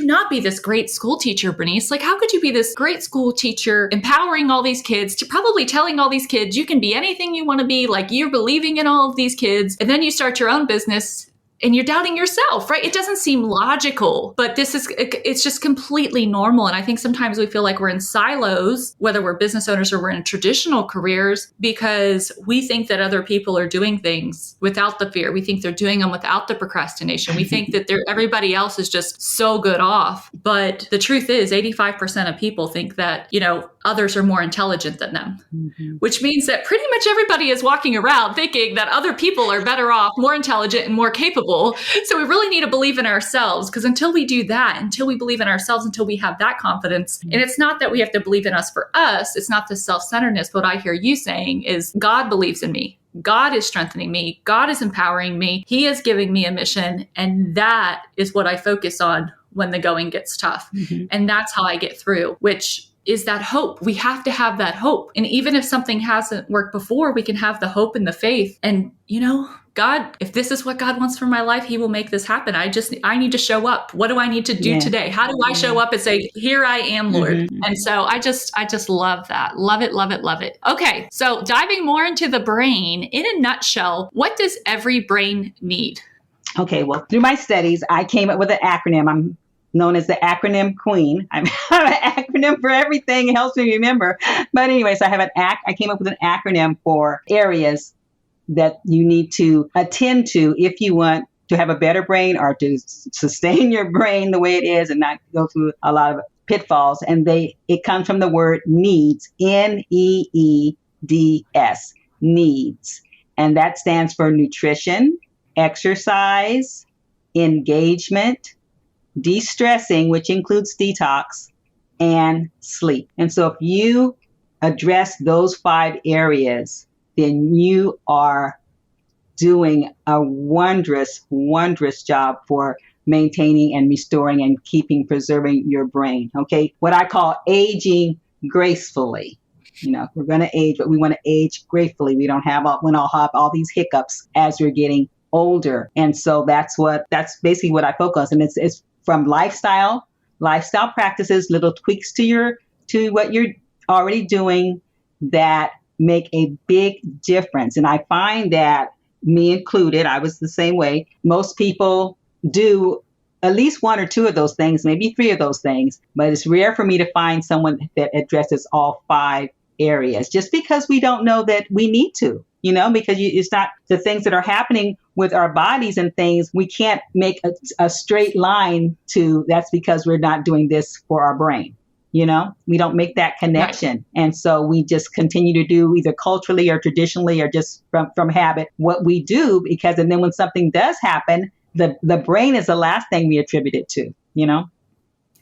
not be this great school teacher, Berniece? Like, how could you be this great school teacher, empowering all these kids, to probably telling all these kids you can be anything you want to be, like you're believing in all of these kids, and then you start your own business and you're doubting yourself, right? It doesn't seem logical, but it's just completely normal. And I think sometimes we feel like we're in silos, whether we're business owners or we're in traditional careers, because we think that other people are doing things without the fear. We think they're doing them without the procrastination. We think that everybody else is just so good off. But the truth is 85% of people think that, others are more intelligent than them, which means that pretty much everybody is walking around thinking that other people are better off, more intelligent and more capable. So we really need to believe in ourselves, because until we do that, until we believe in ourselves, until we have that confidence, and it's not that we have to believe in us for us, it's not the self-centeredness. What I hear you saying is God believes in me. God is strengthening me. God is empowering me. He is giving me a mission. And that is what I focus on when the going gets tough. And that's how I get through, which is that hope. We have to have that hope. And even if something hasn't worked before, we can have the hope and the faith. And, God, if this is what God wants for my life, he will make this happen. I need to show up. What do I need to do today? How do I show up and say, here I am, Lord? And so I just love that. Love it, love it, love it. Okay. So diving more into the brain, in a nutshell, what does every brain need? Okay. Well, through my studies, I came up with an acronym. I'm known as the acronym queen. I have an acronym for everything. It helps me remember. But anyways, I came up with an acronym for areas that you need to attend to if you want to have a better brain or to sustain your brain the way it is and not go through a lot of pitfalls. And it comes from the word needs, NEEDS, needs. And that stands for nutrition, exercise, engagement, de-stressing, which includes detox, and sleep. And so if you address those 5 areas, then you are doing a wondrous, wondrous job for maintaining and restoring and preserving your brain. Okay. What I call aging gracefully. We're going to age, but we want to age gracefully. We don't have all these hiccups as we're getting older. And so that's basically what I focus on. And it's from lifestyle practices, little tweaks to what you're already doing that make a big difference. And I find that, me included, I was the same way. Most people do at least one or two of those things, maybe three of those things, but it's rare for me to find someone that addresses all 5 areas, just because we don't know that we need to, because it's not the things that are happening with our bodies and things. We can't make a straight line to that's because we're not doing this for our brain. We don't make that connection. Right. And so we just continue to do either culturally or traditionally or just from habit what we do, and then when something does happen, the brain is the last thing we attribute it to,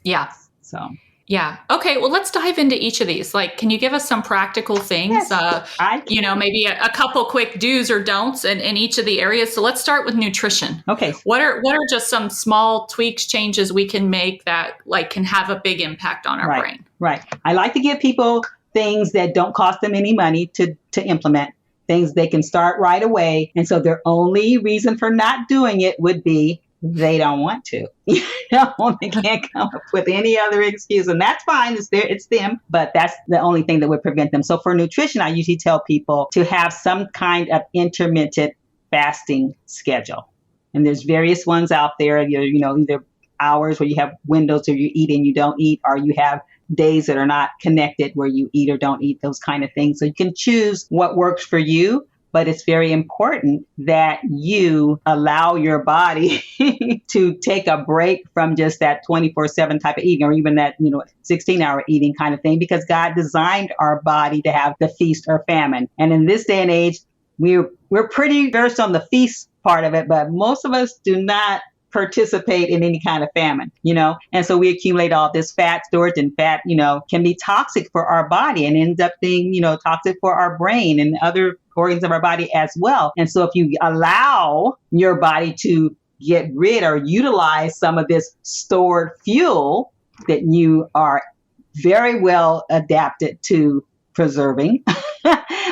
Yeah. So. Yeah. Okay. Well, let's dive into each of these. Like, can you give us some practical things? Yes, maybe a couple quick do's or don'ts in each of the areas. So let's start with nutrition. Okay. What are just some small tweaks, changes we can make that can have a big impact on our brain? Right. I like to give people things that don't cost them any money to implement, things they can start right away. And so their only reason for not doing it would be they don't want to. They can't come up with any other excuse. And that's fine. It's them. But that's the only thing that would prevent them. So for nutrition, I usually tell people to have some kind of intermittent fasting schedule. And there's various ones out there, either hours where you have windows where you eat and you don't eat, or you have days that are not connected where you eat or don't eat, those kind of things. So you can choose what works for you. But it's very important that you allow your body to take a break from just that 24/7 type of eating, or even that 16-hour eating kind of thing, because God designed our body to have the feast or famine. And in this day and age, we're pretty versed on the feast part of it, but most of us do not participate in any kind of famine, and so we accumulate all this fat storage, and fat, can be toxic for our body and ends up being, toxic for our brain and other organs of our body as well. And so if you allow your body to get rid or utilize some of this stored fuel that you are very well adapted to preserving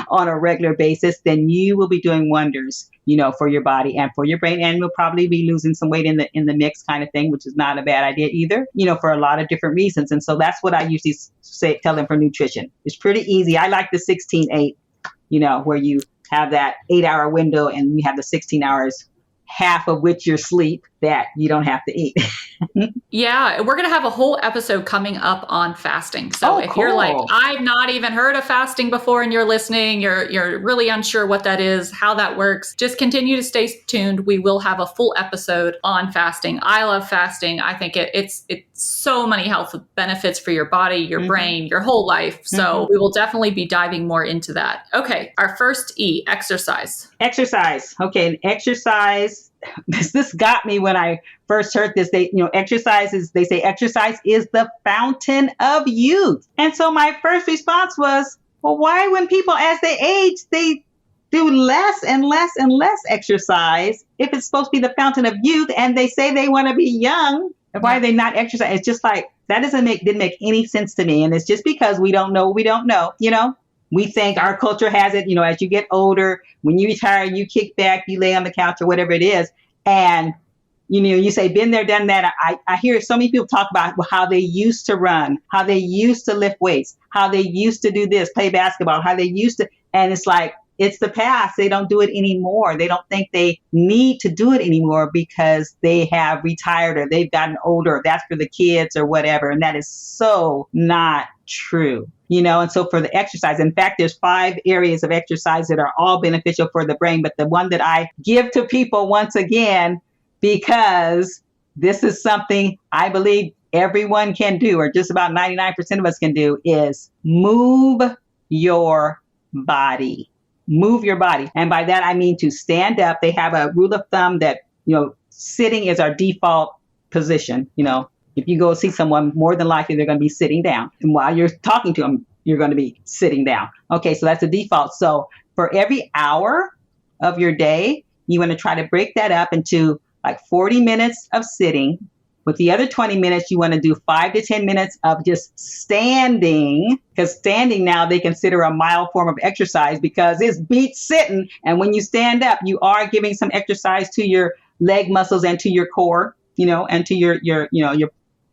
on a regular basis, then you will be doing wonders, for your body and for your brain, and we'll probably be losing some weight in the mix kind of thing, which is not a bad idea either, for a lot of different reasons. And so that's what I usually tell them for nutrition. It's pretty easy. I like the 16-8, where you have that 8-hour window and you have the 16 hours, half of which you're sleep, that you don't have to eat. Yeah, we're going to have a whole episode coming up on fasting. So if you're like, I've not even heard of fasting before, and you're listening, you're really unsure what that is, how that works, just continue to stay tuned. We will have a full episode on fasting. I love fasting. I think it's so many health benefits for your body, your brain, your whole life. So we will definitely be diving more into that. Okay, our first E, exercise. Exercise. Okay, and exercise. This got me when I first heard this. They say exercise is the fountain of youth. And so my first response was, well, why when people, as they age, they do less and less and less exercise if it's supposed to be the fountain of youth, and they say they want to be young? Why are they not exercising? It's just like, that didn't make any sense to me. And it's just because we don't know. We think our culture has it, as you get older, when you retire, you kick back, you lay on the couch or whatever it is. And, you say, been there, done that. I hear so many people talk about how they used to run, how they used to lift weights, how they used to do this, play basketball, how they used to. And it's like, it's the past. They don't do it anymore. They don't think they need to do it anymore because they have retired or they've gotten older. That's for the kids or whatever. And that is so not true. And so for the exercise, in fact, there's 5 areas of exercise that are all beneficial for the brain. But the one that I give to people once again, because this is something I believe everyone can do, or just about 99% of us can do, is move your body. Move your body. And by that, I mean to stand up. They have a rule of thumb that, sitting is our default position. If you go see someone, more than likely they're going to be sitting down. And while you're talking to them, you're going to be sitting down. Okay, so that's the default. So for every hour of your day, you want to try to break that up into like 40 minutes of sitting, With the other 20 minutes, you want to do 5 to 10 minutes of just standing, because standing now they consider a mild form of exercise because it's beats sitting. And when you stand up, you are giving some exercise to your leg muscles and to your core, and to your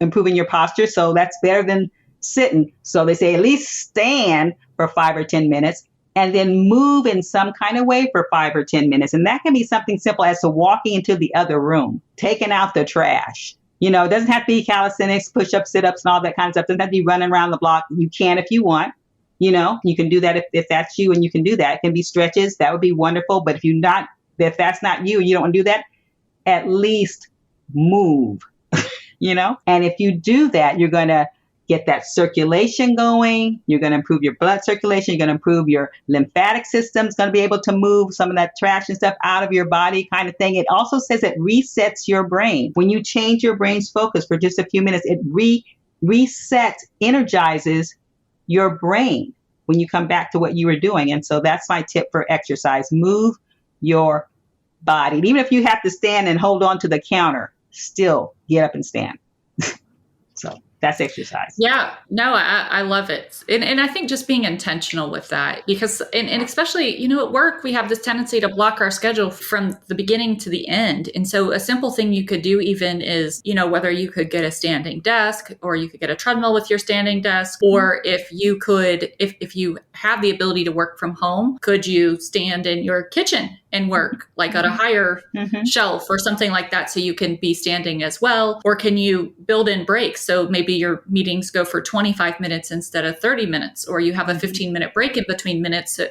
improving your posture. So that's better than sitting. So they say at least stand for 5 or 10 minutes and then move in some kind of way for 5 or 10 minutes. And that can be something simple as to walking into the other room, taking out the trash. It doesn't have to be calisthenics, push-ups, sit-ups, and all that kind of stuff. It doesn't have to be running around the block. You can if you want. You can do that if that's you, and you can do that. It can be stretches. That would be wonderful. But if that's not you and you don't want to do that, at least move, And if you do that, you're going to get that circulation going. You're going to improve your blood circulation. You're going to improve your lymphatic system. It's going to be able to move some of that trash and stuff out of your body kind of thing. It also says it resets your brain. When you change your brain's focus for just a few minutes, it resets, energizes your brain when you come back to what you were doing. And so that's my tip for exercise. Move your body. And even if you have to stand and hold on to the counter, still get up and stand. So that's exercise. Yeah, no, I love it. And I think just being intentional with that, because, and especially, at work, we have this tendency to block our schedule from the beginning to the end. And so a simple thing you could do even is, whether you could get a standing desk, or you could get a treadmill with your standing desk, or if you could, if you have the ability to work from home, could you stand in your kitchen and work like at a higher shelf or something like that, so you can be standing as well? Or can you build in breaks? So maybe your meetings go for 25 minutes instead of 30 minutes, or you have a 15-minute break in between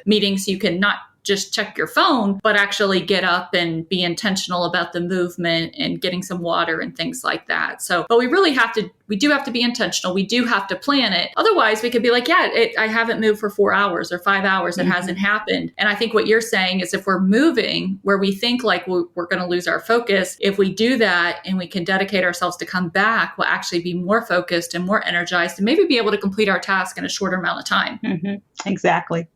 meetings, so you can not just check your phone, but actually get up and be intentional about the movement and getting some water and things like that. So, but we do have to be intentional. We do have to plan it. Otherwise, we could be like, I haven't moved for 4 hours or 5 hours. It hasn't happened. And I think what you're saying is, if we're moving where we think like we're going to lose our focus, if we do that and we can dedicate ourselves to come back, we'll actually be more focused and more energized and maybe be able to complete our task in a shorter amount of time. Exactly.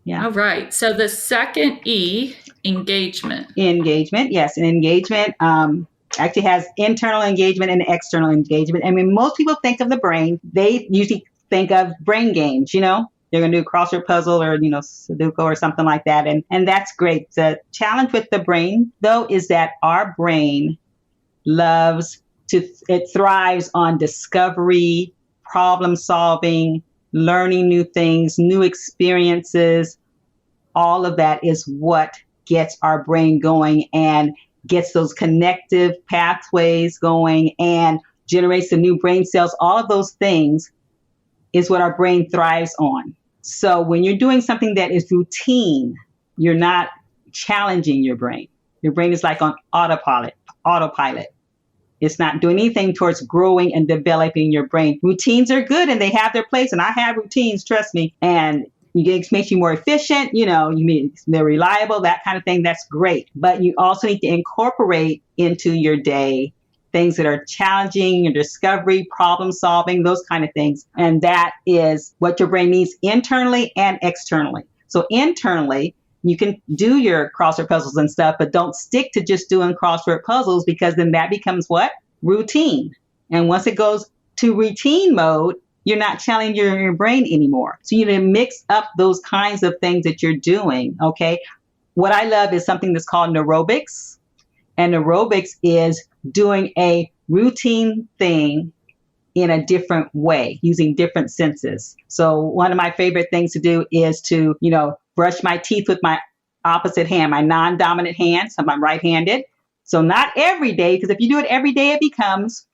Yeah. All right. So the second E, engagement. Engagement. Yes. And engagement actually has internal engagement and external engagement. And when most people think of the brain, they usually think of brain games, They're going to do a crossword puzzle or, Sudoku or something like that. And that's great. The challenge with the brain, though, is that our brain it thrives on discovery, problem solving, learning new things, new experiences. All of that is what gets our brain going and gets those connective pathways going and generates the new brain cells. All of those things is what our brain thrives on. So when you're doing something that is routine, you're not challenging your brain. Your brain is like on autopilot. It's not doing anything towards growing and developing your brain. Routines are good and they have their place. And I have routines, trust me. And it makes you more efficient. They're reliable, that kind of thing. That's great. But you also need to incorporate into your day things that are challenging, your discovery, problem solving, those kind of things. And that is what your brain needs internally and externally. So internally, you can do your crossword puzzles and stuff, but don't stick to just doing crossword puzzles, because then that becomes what? Routine. And once it goes to routine mode, you're not challenging your brain anymore. So you need to mix up those kinds of things that you're doing, okay? What I love is something that's called neurobics. And neurobics is doing a routine thing in a different way, using different senses. So one of my favorite things to do is to, brush my teeth with my opposite hand, my non-dominant hand. So I'm right-handed. So not every day, because if you do it every day, it becomes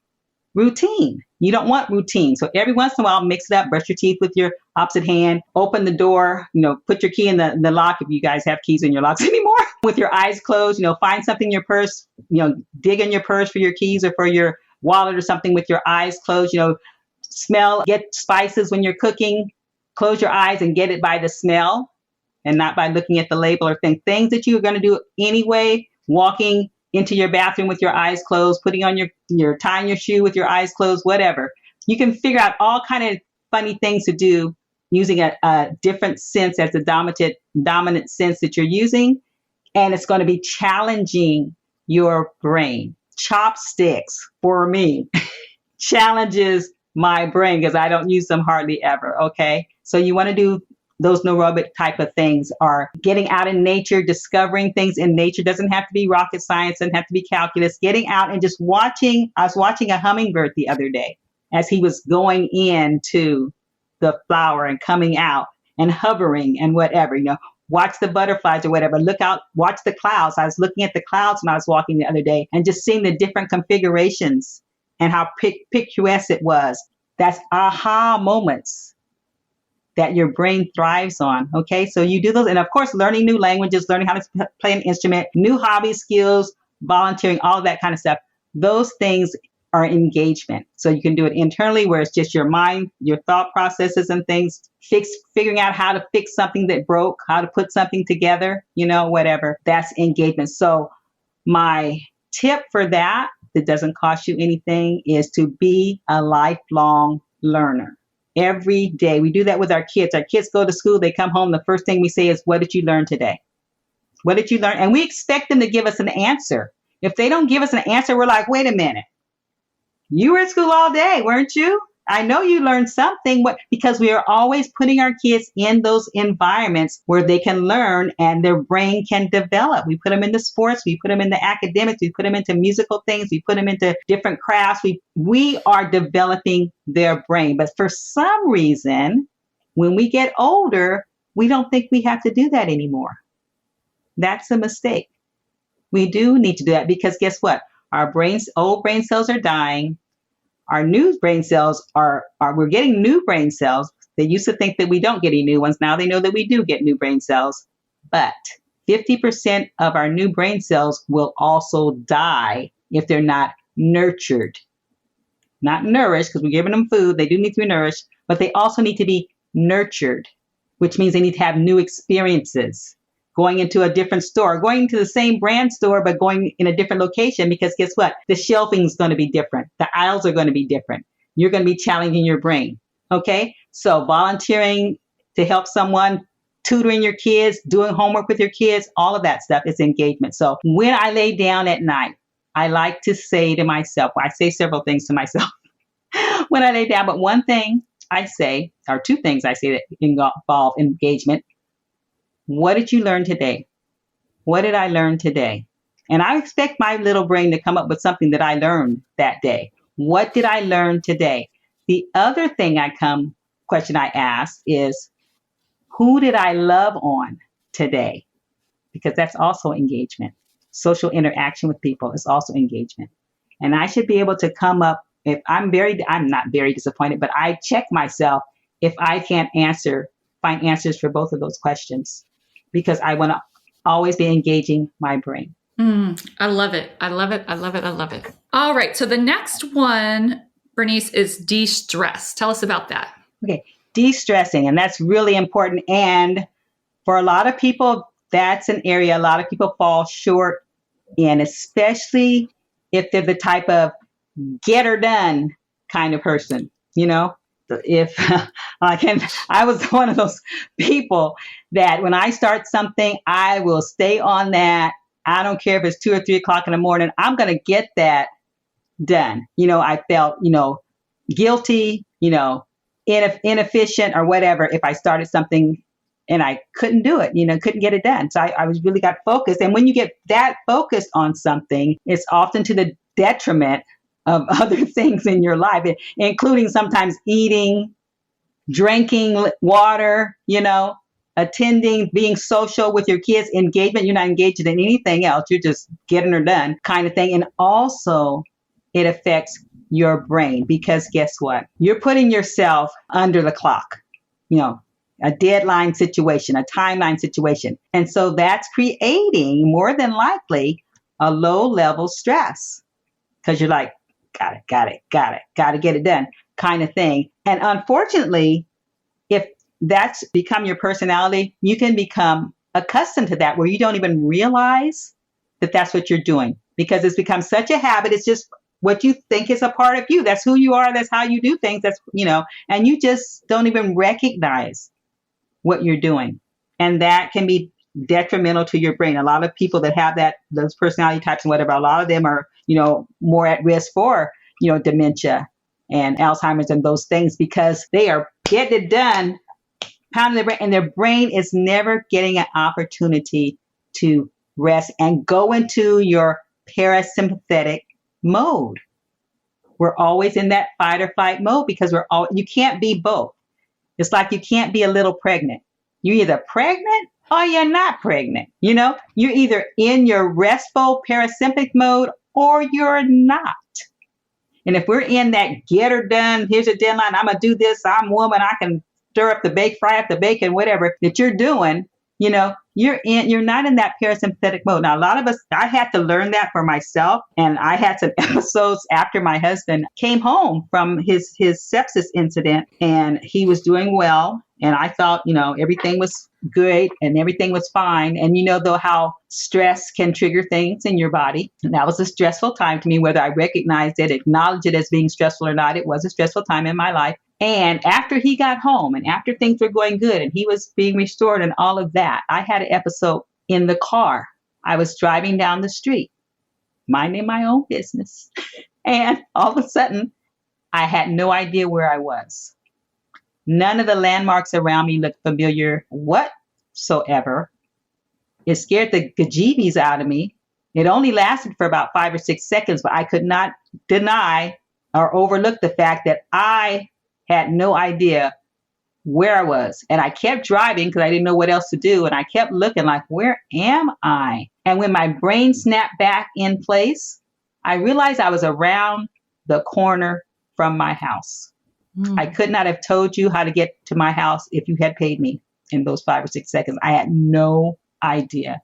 routine. You don't want routine. So every once in a while, mix it up, brush your teeth with your opposite hand, open the door, put your key in the lock if you guys have keys in your locks anymore, with your eyes closed, find something in your purse, dig in your purse for your keys or for your wallet or something with your eyes closed, smell, get spices when you're cooking, close your eyes and get it by the smell and not by looking at the label or things that you're going to do anyway, walking into your bathroom with your eyes closed, putting on your tying your shoe with your eyes closed, whatever. You can figure out all kind of funny things to do using a different sense as the dominant sense that you're using. And it's going to be challenging your brain, chopsticks for me challenges my brain because I don't use them hardly ever. Okay. So you want to do those neurobic type of things, are getting out in nature, discovering things in nature. Doesn't have to be rocket science, doesn't have to be calculus. Getting out and just watching. I was watching a hummingbird the other day as he was going into the flower and coming out and hovering and whatever, watch the butterflies or whatever, look out, watch the clouds. I was looking at the clouds when I was walking the other day and just seeing the different configurations and how picturesque it was. That's aha moments that your brain thrives on. Okay. So you do those. And of course, learning new languages, learning how to play an instrument, new hobby skills, volunteering, all that kind of stuff. Those things are engagement. So you can do it internally where it's just your mind, your thought processes and things, figuring out how to fix something that broke, how to put something together, whatever. That's engagement. So my tip for that doesn't cost you anything is to be a lifelong learner. Every day. We do that with our kids. Our kids go to school, they come home. The first thing we say is, what did you learn today? What did you learn? And we expect them to give us an answer. If they don't give us an answer, we're like, wait a minute. You were at school all day, weren't you? I know you learned something, because we are always putting our kids in those environments where they can learn and their brain can develop. We put them into sports, we put them into academics, we put them into musical things, we put them into different crafts. We are developing their brain. But for some reason, when we get older, we don't think we have to do that anymore. That's a mistake. We do need to do that because guess what? Our old brain cells are dying. Our new brain cells we're getting new brain cells. They used to think that we don't get any new ones. Now they know that we do get new brain cells. But 50% of our new brain cells will also die if they're not nurtured. Not nourished, because we're giving them food. They do need to be nourished, but they also need to be nurtured, which means they need to have new experiences. Going into a different store, going to the same brand store, but going in a different location, because guess what? The shelving is going to be different. The aisles are going to be different. You're going to be challenging your brain. Okay. So volunteering to help someone, tutoring your kids, doing homework with your kids, all of that stuff is engagement. So when I lay down at night, I like to say to myself, I say several things to myself when I lay down, but one thing I say, or two things I say that involve engagement. What did you learn today? What did I learn today? And I expect my little brain to come up with something that I learned that day. What did I learn today? The other question I ask is, who did I love on today? Because that's also engagement. Social interaction with people is also engagement. And I should be able to come up, if I'm not very disappointed, but I check myself if I can't find answers for both of those questions. Because I want to always be engaging my brain. I love it. I love it. I love it. I love it. All right. So the next one, Berniece, is de-stress. Tell us about that. Okay. De-stressing. And that's really important. And for a lot of people, that's an area a lot of people fall short in, especially if they're the type of get her done kind of person, If I was one of those people that when I start something, I will stay on that. I don't care if it's 2 or 3 o'clock in the morning. I'm going to get that done. I felt, guilty, inefficient or whatever if I started something and I couldn't do it, couldn't get it done. So I was really got focused. And when you get that focused on something, it's often to the detriment of other things in your life, including sometimes eating, drinking water, attending, being social with your kids, engagement. You're not engaged in anything else. You're just getting her done kind of thing. And also it affects your brain because guess what? You're putting yourself under the clock, a deadline situation, a timeline situation. And so that's creating more than likely a low level stress because you're like, got to get it done kind of thing. And unfortunately, if that's become your personality, you can become accustomed to that where you don't even realize that that's what you're doing because it's become such a habit. It's just what you think is a part of you. That's who you are. That's how you do things. That's, and you just don't even recognize what you're doing. And that can be detrimental to your brain. A lot of people that have those personality types and whatever, a lot of them are, more at risk for, dementia and Alzheimer's and those things, because they are getting it done, pounding their brain, and their brain is never getting an opportunity to rest and go into your parasympathetic mode. We're always in that fight or flight mode because you can't be both. It's like you can't be a little pregnant. You're either pregnant or you're not pregnant. You're either in your restful parasympathetic mode or you're not. And if we're in that get her done, here's a deadline, I'm going to do this, I'm a woman, I can stir up the bake, fry up the bacon, whatever that you're doing, you're not in that parasympathetic mode. Now, a lot of us, I had to learn that for myself. And I had some episodes after my husband came home from his sepsis incident, and he was doing well. And I thought, everything was good and everything was fine. And though, how stress can trigger things in your body. And that was a stressful time to me, whether I recognized it, acknowledged it as being stressful or not. It was a stressful time in my life. And after he got home and after things were going good and he was being restored and all of that, I had an episode in the car. I was driving down the street, minding my own business. And all of a sudden, I had no idea where I was. None of the landmarks around me looked familiar whatsoever. It scared the gajeebies out of me. It only lasted for about 5 or 6 seconds, but I could not deny or overlook the fact that I had no idea where I was. And I kept driving because I didn't know what else to do. And I kept looking like, where am I? And when my brain snapped back in place, I realized I was around the corner from my house. I could not have told you how to get to my house if you had paid me in those 5 or 6 seconds. I had no idea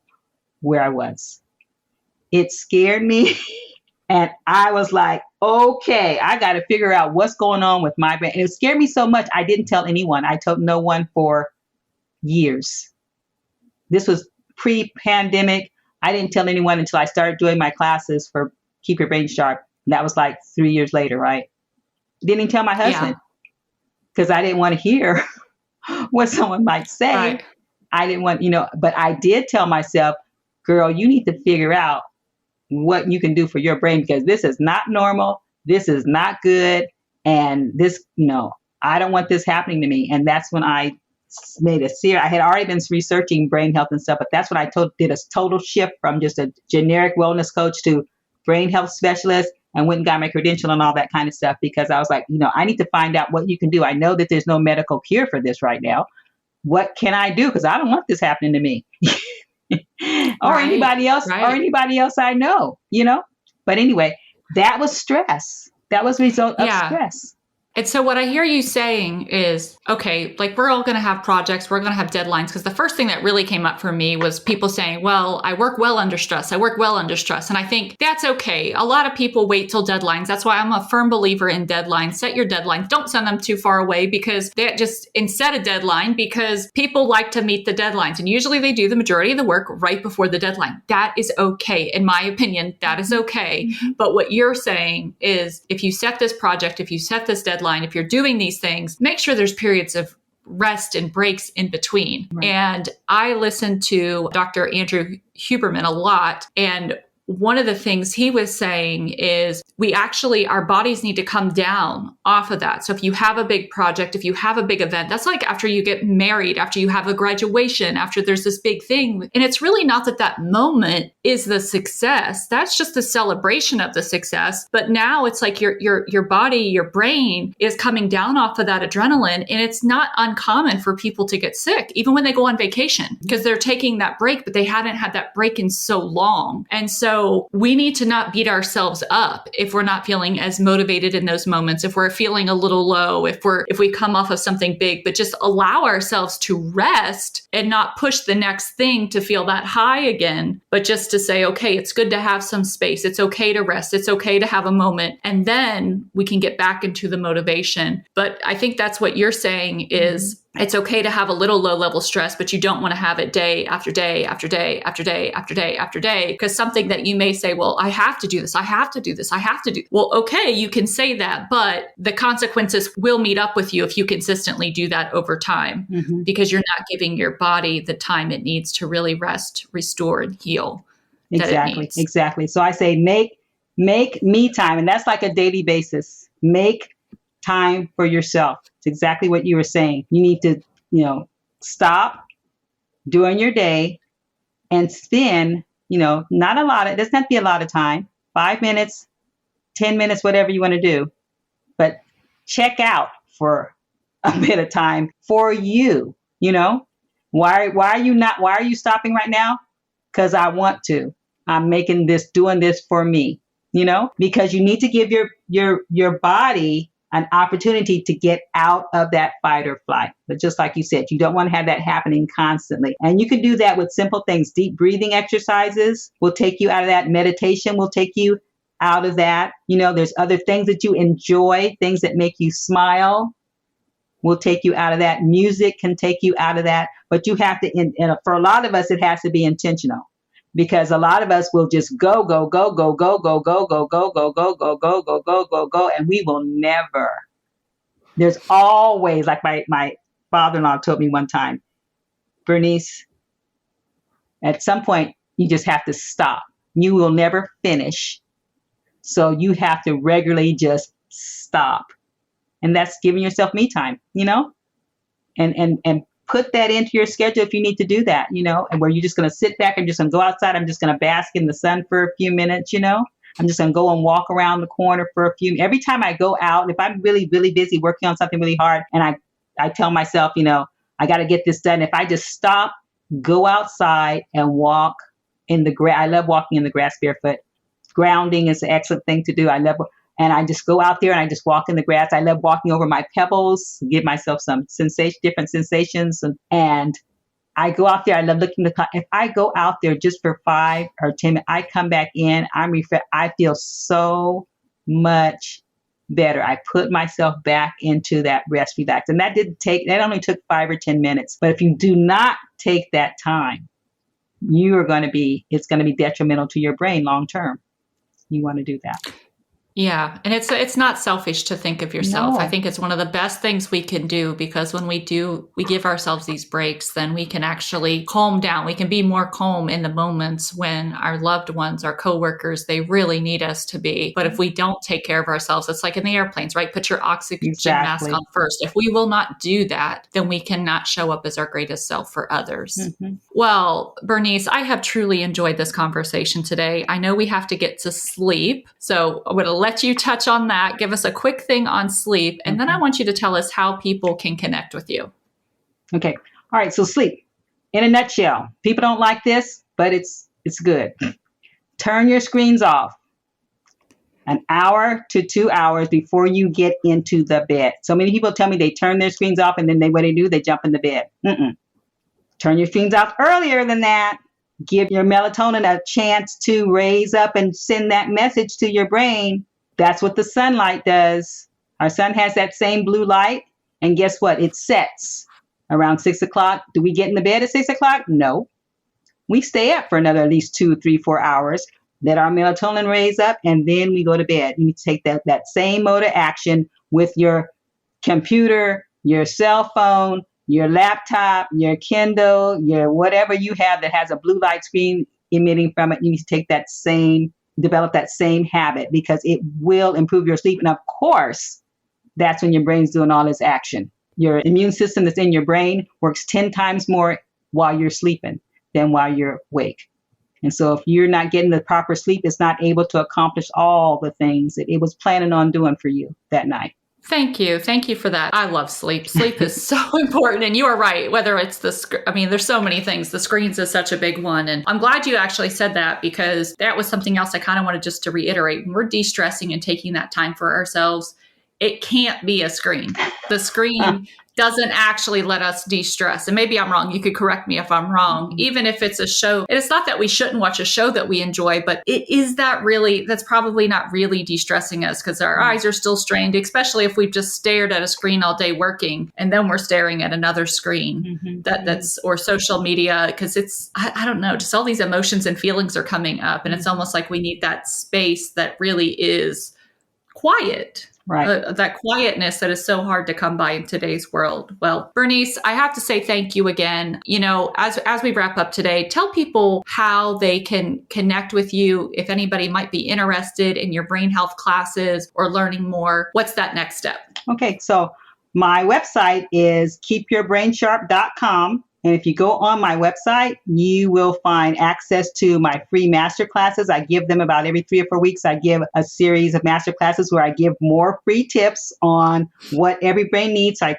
where I was. It scared me. And I was like, okay, I got to figure out what's going on with my brain. And it scared me so much, I didn't tell anyone. I told no one for years. This was pre-pandemic. I didn't tell anyone until I started doing my classes for Keep Your Brain Sharp. And that was like 3 years later, right? Didn't even tell my husband because I didn't want to hear what someone might say. Right. I didn't want, but I did tell myself, girl, you need to figure out what you can do for your brain, because this is not normal. This is not good. And this, I don't want this happening to me. And that's when I made a serious, I had already been researching brain health and stuff, but that's when I did a total shift from just a generic wellness coach to brain health specialist, and went and got my credential and all that kind of stuff, because I was like, I need to find out what you can do. I know that there's no medical cure for this right now. What can I do? Because I don't want this happening to me. or anybody else, or anybody else I know, But anyway, that was stress. That was a result of stress. And so what I hear you saying is, okay, like we're all going to have projects, we're going to have deadlines. Because the first thing that really came up for me was people saying, well, I work well under stress. I work well under stress. And I think that's okay. A lot of people wait till deadlines. That's why I'm a firm believer in deadlines. Set your deadlines. Don't send them too far away, because they just set a deadline, because people like to meet the deadlines. And usually they do the majority of the work right before the deadline. That is okay. In my opinion, that is okay. Mm-hmm. But what you're saying is, if you set this project, if you set this deadline, if you're doing these things, make sure there's periods of rest and breaks in between. Right. And I listen to Dr. Andrew Huberman a lot. And one of the things he was saying is our bodies need to come down off of that. So if you have a big project, if you have a big event, that's like after you get married, after you have a graduation, after there's this big thing. And it's really not that moment is the success. That's just a celebration of the success. But now it's like your body, your brain is coming down off of that adrenaline. And it's not uncommon for people to get sick, even when they go on vacation, because they're taking that break, but they hadn't had that break in so long. And so we need to not beat ourselves up if we're not feeling as motivated in those moments, if we're feeling a little low, if we come off of something big, but just allow ourselves to rest and not push the next thing to feel that high again, but just to say, okay, it's good to have some space. It's okay to rest. It's okay to have a moment. And then we can get back into the motivation. But I think that's what you're saying is, it's okay to have a little low level stress, but you don't want to have it day after day after day after day after day after day, because something that you may say, well, I have to do this. I have to do this. I have to do. Well, okay, you can say that, but the consequences will meet up with you if you consistently do that over time, because you're not giving your body the time it needs to really rest, restore, and heal. Exactly. So I say, make Make me time. And that's like a daily basis. Make time for yourself. It's exactly what you were saying. You need to, stop during your day and spend, not a lot, it doesn't have to be a lot of time, 5 minutes, 10 minutes, whatever you want to do, but check out for a bit of time for you, why are you stopping right now? Because I want to. I'm doing this for me, because you need to give your body an opportunity to get out of that fight or flight. But just like you said, you don't want to have that happening constantly. And you can do that with simple things. Deep breathing exercises will take you out of that. Meditation will take you out of that. There's other things that you enjoy, things that make you smile will take you out of that. Music can take you out of that. But you have to, for a lot of us, it has to be intentional. Because a lot of us will just go, go, go, go, go, go, go, go, go, go, go, go, go, go, go, go, go, and we will never. There's always, like my father-in-law told me one time, Berniece, at some point, you just have to stop. You will never finish. So you have to regularly just stop. And that's giving yourself me time, and put that into your schedule if you need to do that, and where you're just going to sit back and just going to go outside. I'm just going to bask in the sun for a few minutes, I'm just going to go and walk around the corner for a few. Every time I go out, if I'm really, really busy working on something really hard, and I tell myself, I got to get this done. If I just stop, go outside and walk in the grass. I love walking in the grass barefoot. Grounding is an excellent thing to do. And I just go out there and I just walk in the grass. I love walking over my pebbles, give myself some different sensations. And I go out there. I love looking at the clock. If I go out there just for 5 or 10 minutes, I come back in, I feel so much better. I put myself back into that rest, relax. And that only took 5 or 10 minutes. But if you do not take that time, it's going to be detrimental to your brain long term. You want to do that. Yeah. And it's not selfish to think of yourself. No. I think it's one of the best things we can do, because when we give ourselves these breaks, then we can actually calm down. We can be more calm in the moments when our loved ones, our coworkers, they really need us to be. But if we don't take care of ourselves, it's like in the airplanes, right? Put your oxygen mask on first. If we will not do that, then we cannot show up as our greatest self for others. Mm-hmm. Well, Berniece, I have truly enjoyed this conversation today. I know we have to get to sleep. So I'm going to let you touch on that. Give us a quick thing on sleep. And then I want you to tell us how people can connect with you. Okay. All right. So sleep in a nutshell. People don't like this, but it's good. Turn your screens off an hour to 2 hours before you get into the bed. So many people tell me they turn their screens off and then what do? They jump in the bed. Turn your screens off earlier than that. Give your melatonin a chance to raise up and send that message to your brain. That's what the sunlight does. Our sun has that same blue light. And guess what? It sets around 6 o'clock. Do we get in the bed at 6 o'clock? No. We stay up for another at least 2, 3, 4 hours. Let our melatonin raise up, and then we go to bed. You need to take that same mode of action with your computer, your cell phone, your laptop, your Kindle, your whatever you have that has a blue light screen emitting from it. You need to develop that same habit, because it will improve your sleep. And of course, that's when your brain's doing all this action. Your immune system that's in your brain works 10 times more while you're sleeping than while you're awake. And so if you're not getting the proper sleep, it's not able to accomplish all the things that it was planning on doing for you that night. Thank you. Thank you for that. I love sleep. Sleep is so important. And you are right. Whether it's there's so many things. The screens is such a big one. And I'm glad you actually said that, because that was something else I kind of wanted just to reiterate. When we're de-stressing and taking that time for ourselves, it can't be a screen. The screen doesn't actually let us de-stress. And maybe I'm wrong. You could correct me if I'm wrong. Even if it's a show, and it's not that we shouldn't watch a show that we enjoy, but that's probably not really de-stressing us, because our eyes are still strained, especially if we've just stared at a screen all day working and then we're staring at another screen or social media, because it's, I don't know, just all these emotions and feelings are coming up, and it's almost like we need that space that really is quiet. Right. That quietness that is so hard to come by in today's world. Well, Berniece, I have to say thank you again. As we wrap up today, tell people how they can connect with you if anybody might be interested in your brain health classes or learning more. What's that next step? Okay, so my website is keepyourbrainsharp.com. And if you go on my website, you will find access to my free master classes. I give them about every 3 or 4 weeks. I give a series of master classes where I give more free tips on what every brain needs. I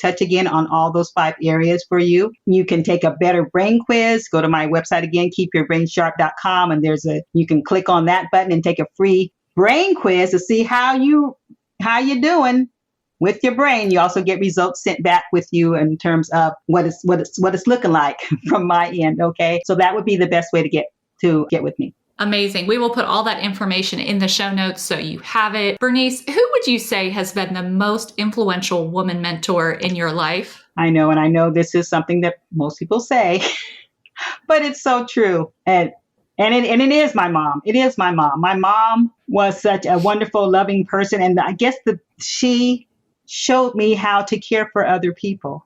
touch again on all those 5 areas for you. You can take a better brain quiz. Go to my website again, keepyourbrainsharp.com, and you can click on that button and take a free brain quiz to see how you're doing with your brain. You also get results sent back with you in terms of what it's looking like from my end. Okay, so that would be the best way to get with me. Amazing. We will put all that information in the show notes so you have it. Berniece, who would you say has been the most influential woman mentor in your life? I know this is something that most people say, but it's so true. And it is my mom. It is my mom. My mom was such a wonderful, loving person, and I guess she showed me how to care for other people.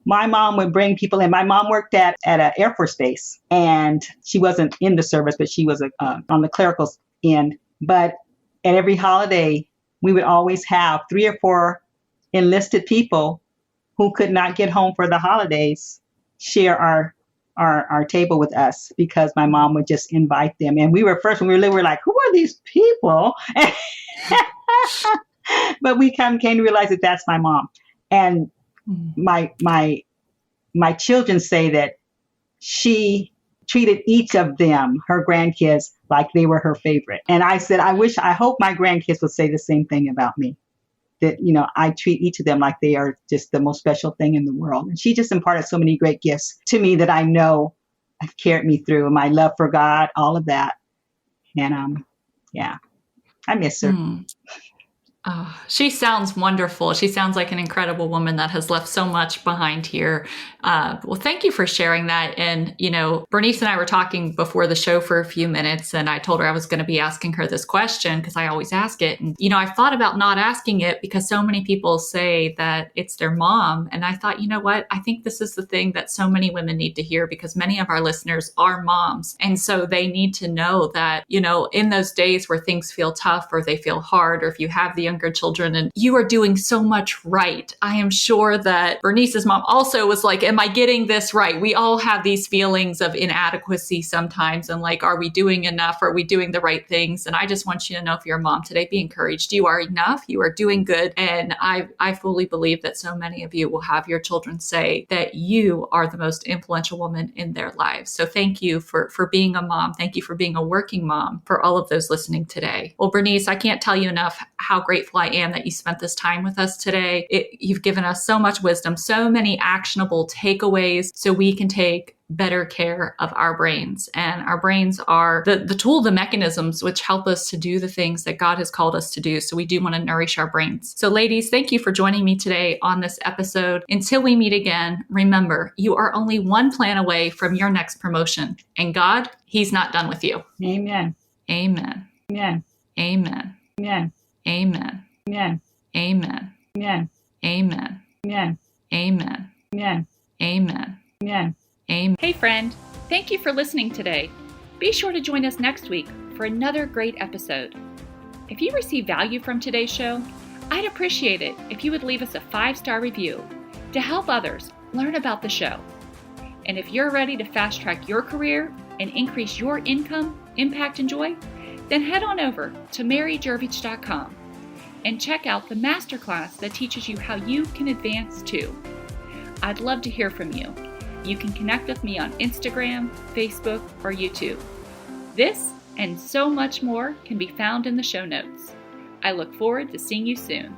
My mom would bring people in. My mom worked at an Air Force base, and she wasn't in the service, but she was on the clerical end. But at every holiday, we would always have 3 or 4 enlisted people who could not get home for the holidays share our table with us, because my mom would just invite them. And when we were like, who are these people? But we came to realize that that's my mom. And my children say that she treated each of them, her grandkids, like they were her favorite. And I said, I hope my grandkids would say the same thing about me. That, I treat each of them like they are just the most special thing in the world. And she just imparted so many great gifts to me that I know have carried me through. My love for God, all of that. And I miss her. Oh, she sounds wonderful. She sounds like an incredible woman that has left so much behind here. Well, thank you for sharing that. And, Berniece and I were talking before the show for a few minutes, and I told her I was going to be asking her this question because I always ask it. And, I thought about not asking it because so many people say that it's their mom. And I thought, you know what? I think this is the thing that so many women need to hear, because many of our listeners are moms. And so they need to know that, in those days where things feel tough or they feel hard, or if you have the younger children and you are doing so much right. I am sure that Bernice's mom also was like, am I getting this right? We all have these feelings of inadequacy sometimes, and like, are we doing enough? Are we doing the right things? And I just want you to know, for your mom today, be encouraged. You are enough. You are doing good. And I fully believe that so many of you will have your children say that you are the most influential woman in their lives. So thank you for being a mom. Thank you for being a working mom, for all of those listening today. Well, Berniece, I can't tell you enough how grateful I am that you spent this time with us today. You've given us so much wisdom, so many actionable takeaways, so we can take better care of our brains. And our brains are the tool, the mechanisms which help us to do the things that God has called us to do. So we do want to nourish our brains. So ladies, thank you for joining me today on this episode. Until we meet again, remember, you are only one plan away from your next promotion. And God, He's not done with you. Amen. Amen. Amen. Amen. Amen. Amen. Amen. Amen. Amen. Amen. Amen. Amen. Amen. Amen. Amen. Amen. Hey friend, thank you for listening today. Be sure to join us next week for another great episode. If you receive value from today's show, I'd appreciate it if you would leave us a 5-star review to help others learn about the show. And if you're ready to fast track your career and increase your income, impact, and joy, then head on over to maryguirovich.com and check out the masterclass that teaches you how you can advance too. I'd love to hear from you. You can connect with me on Instagram, Facebook, or YouTube. This and so much more can be found in the show notes. I look forward to seeing you soon.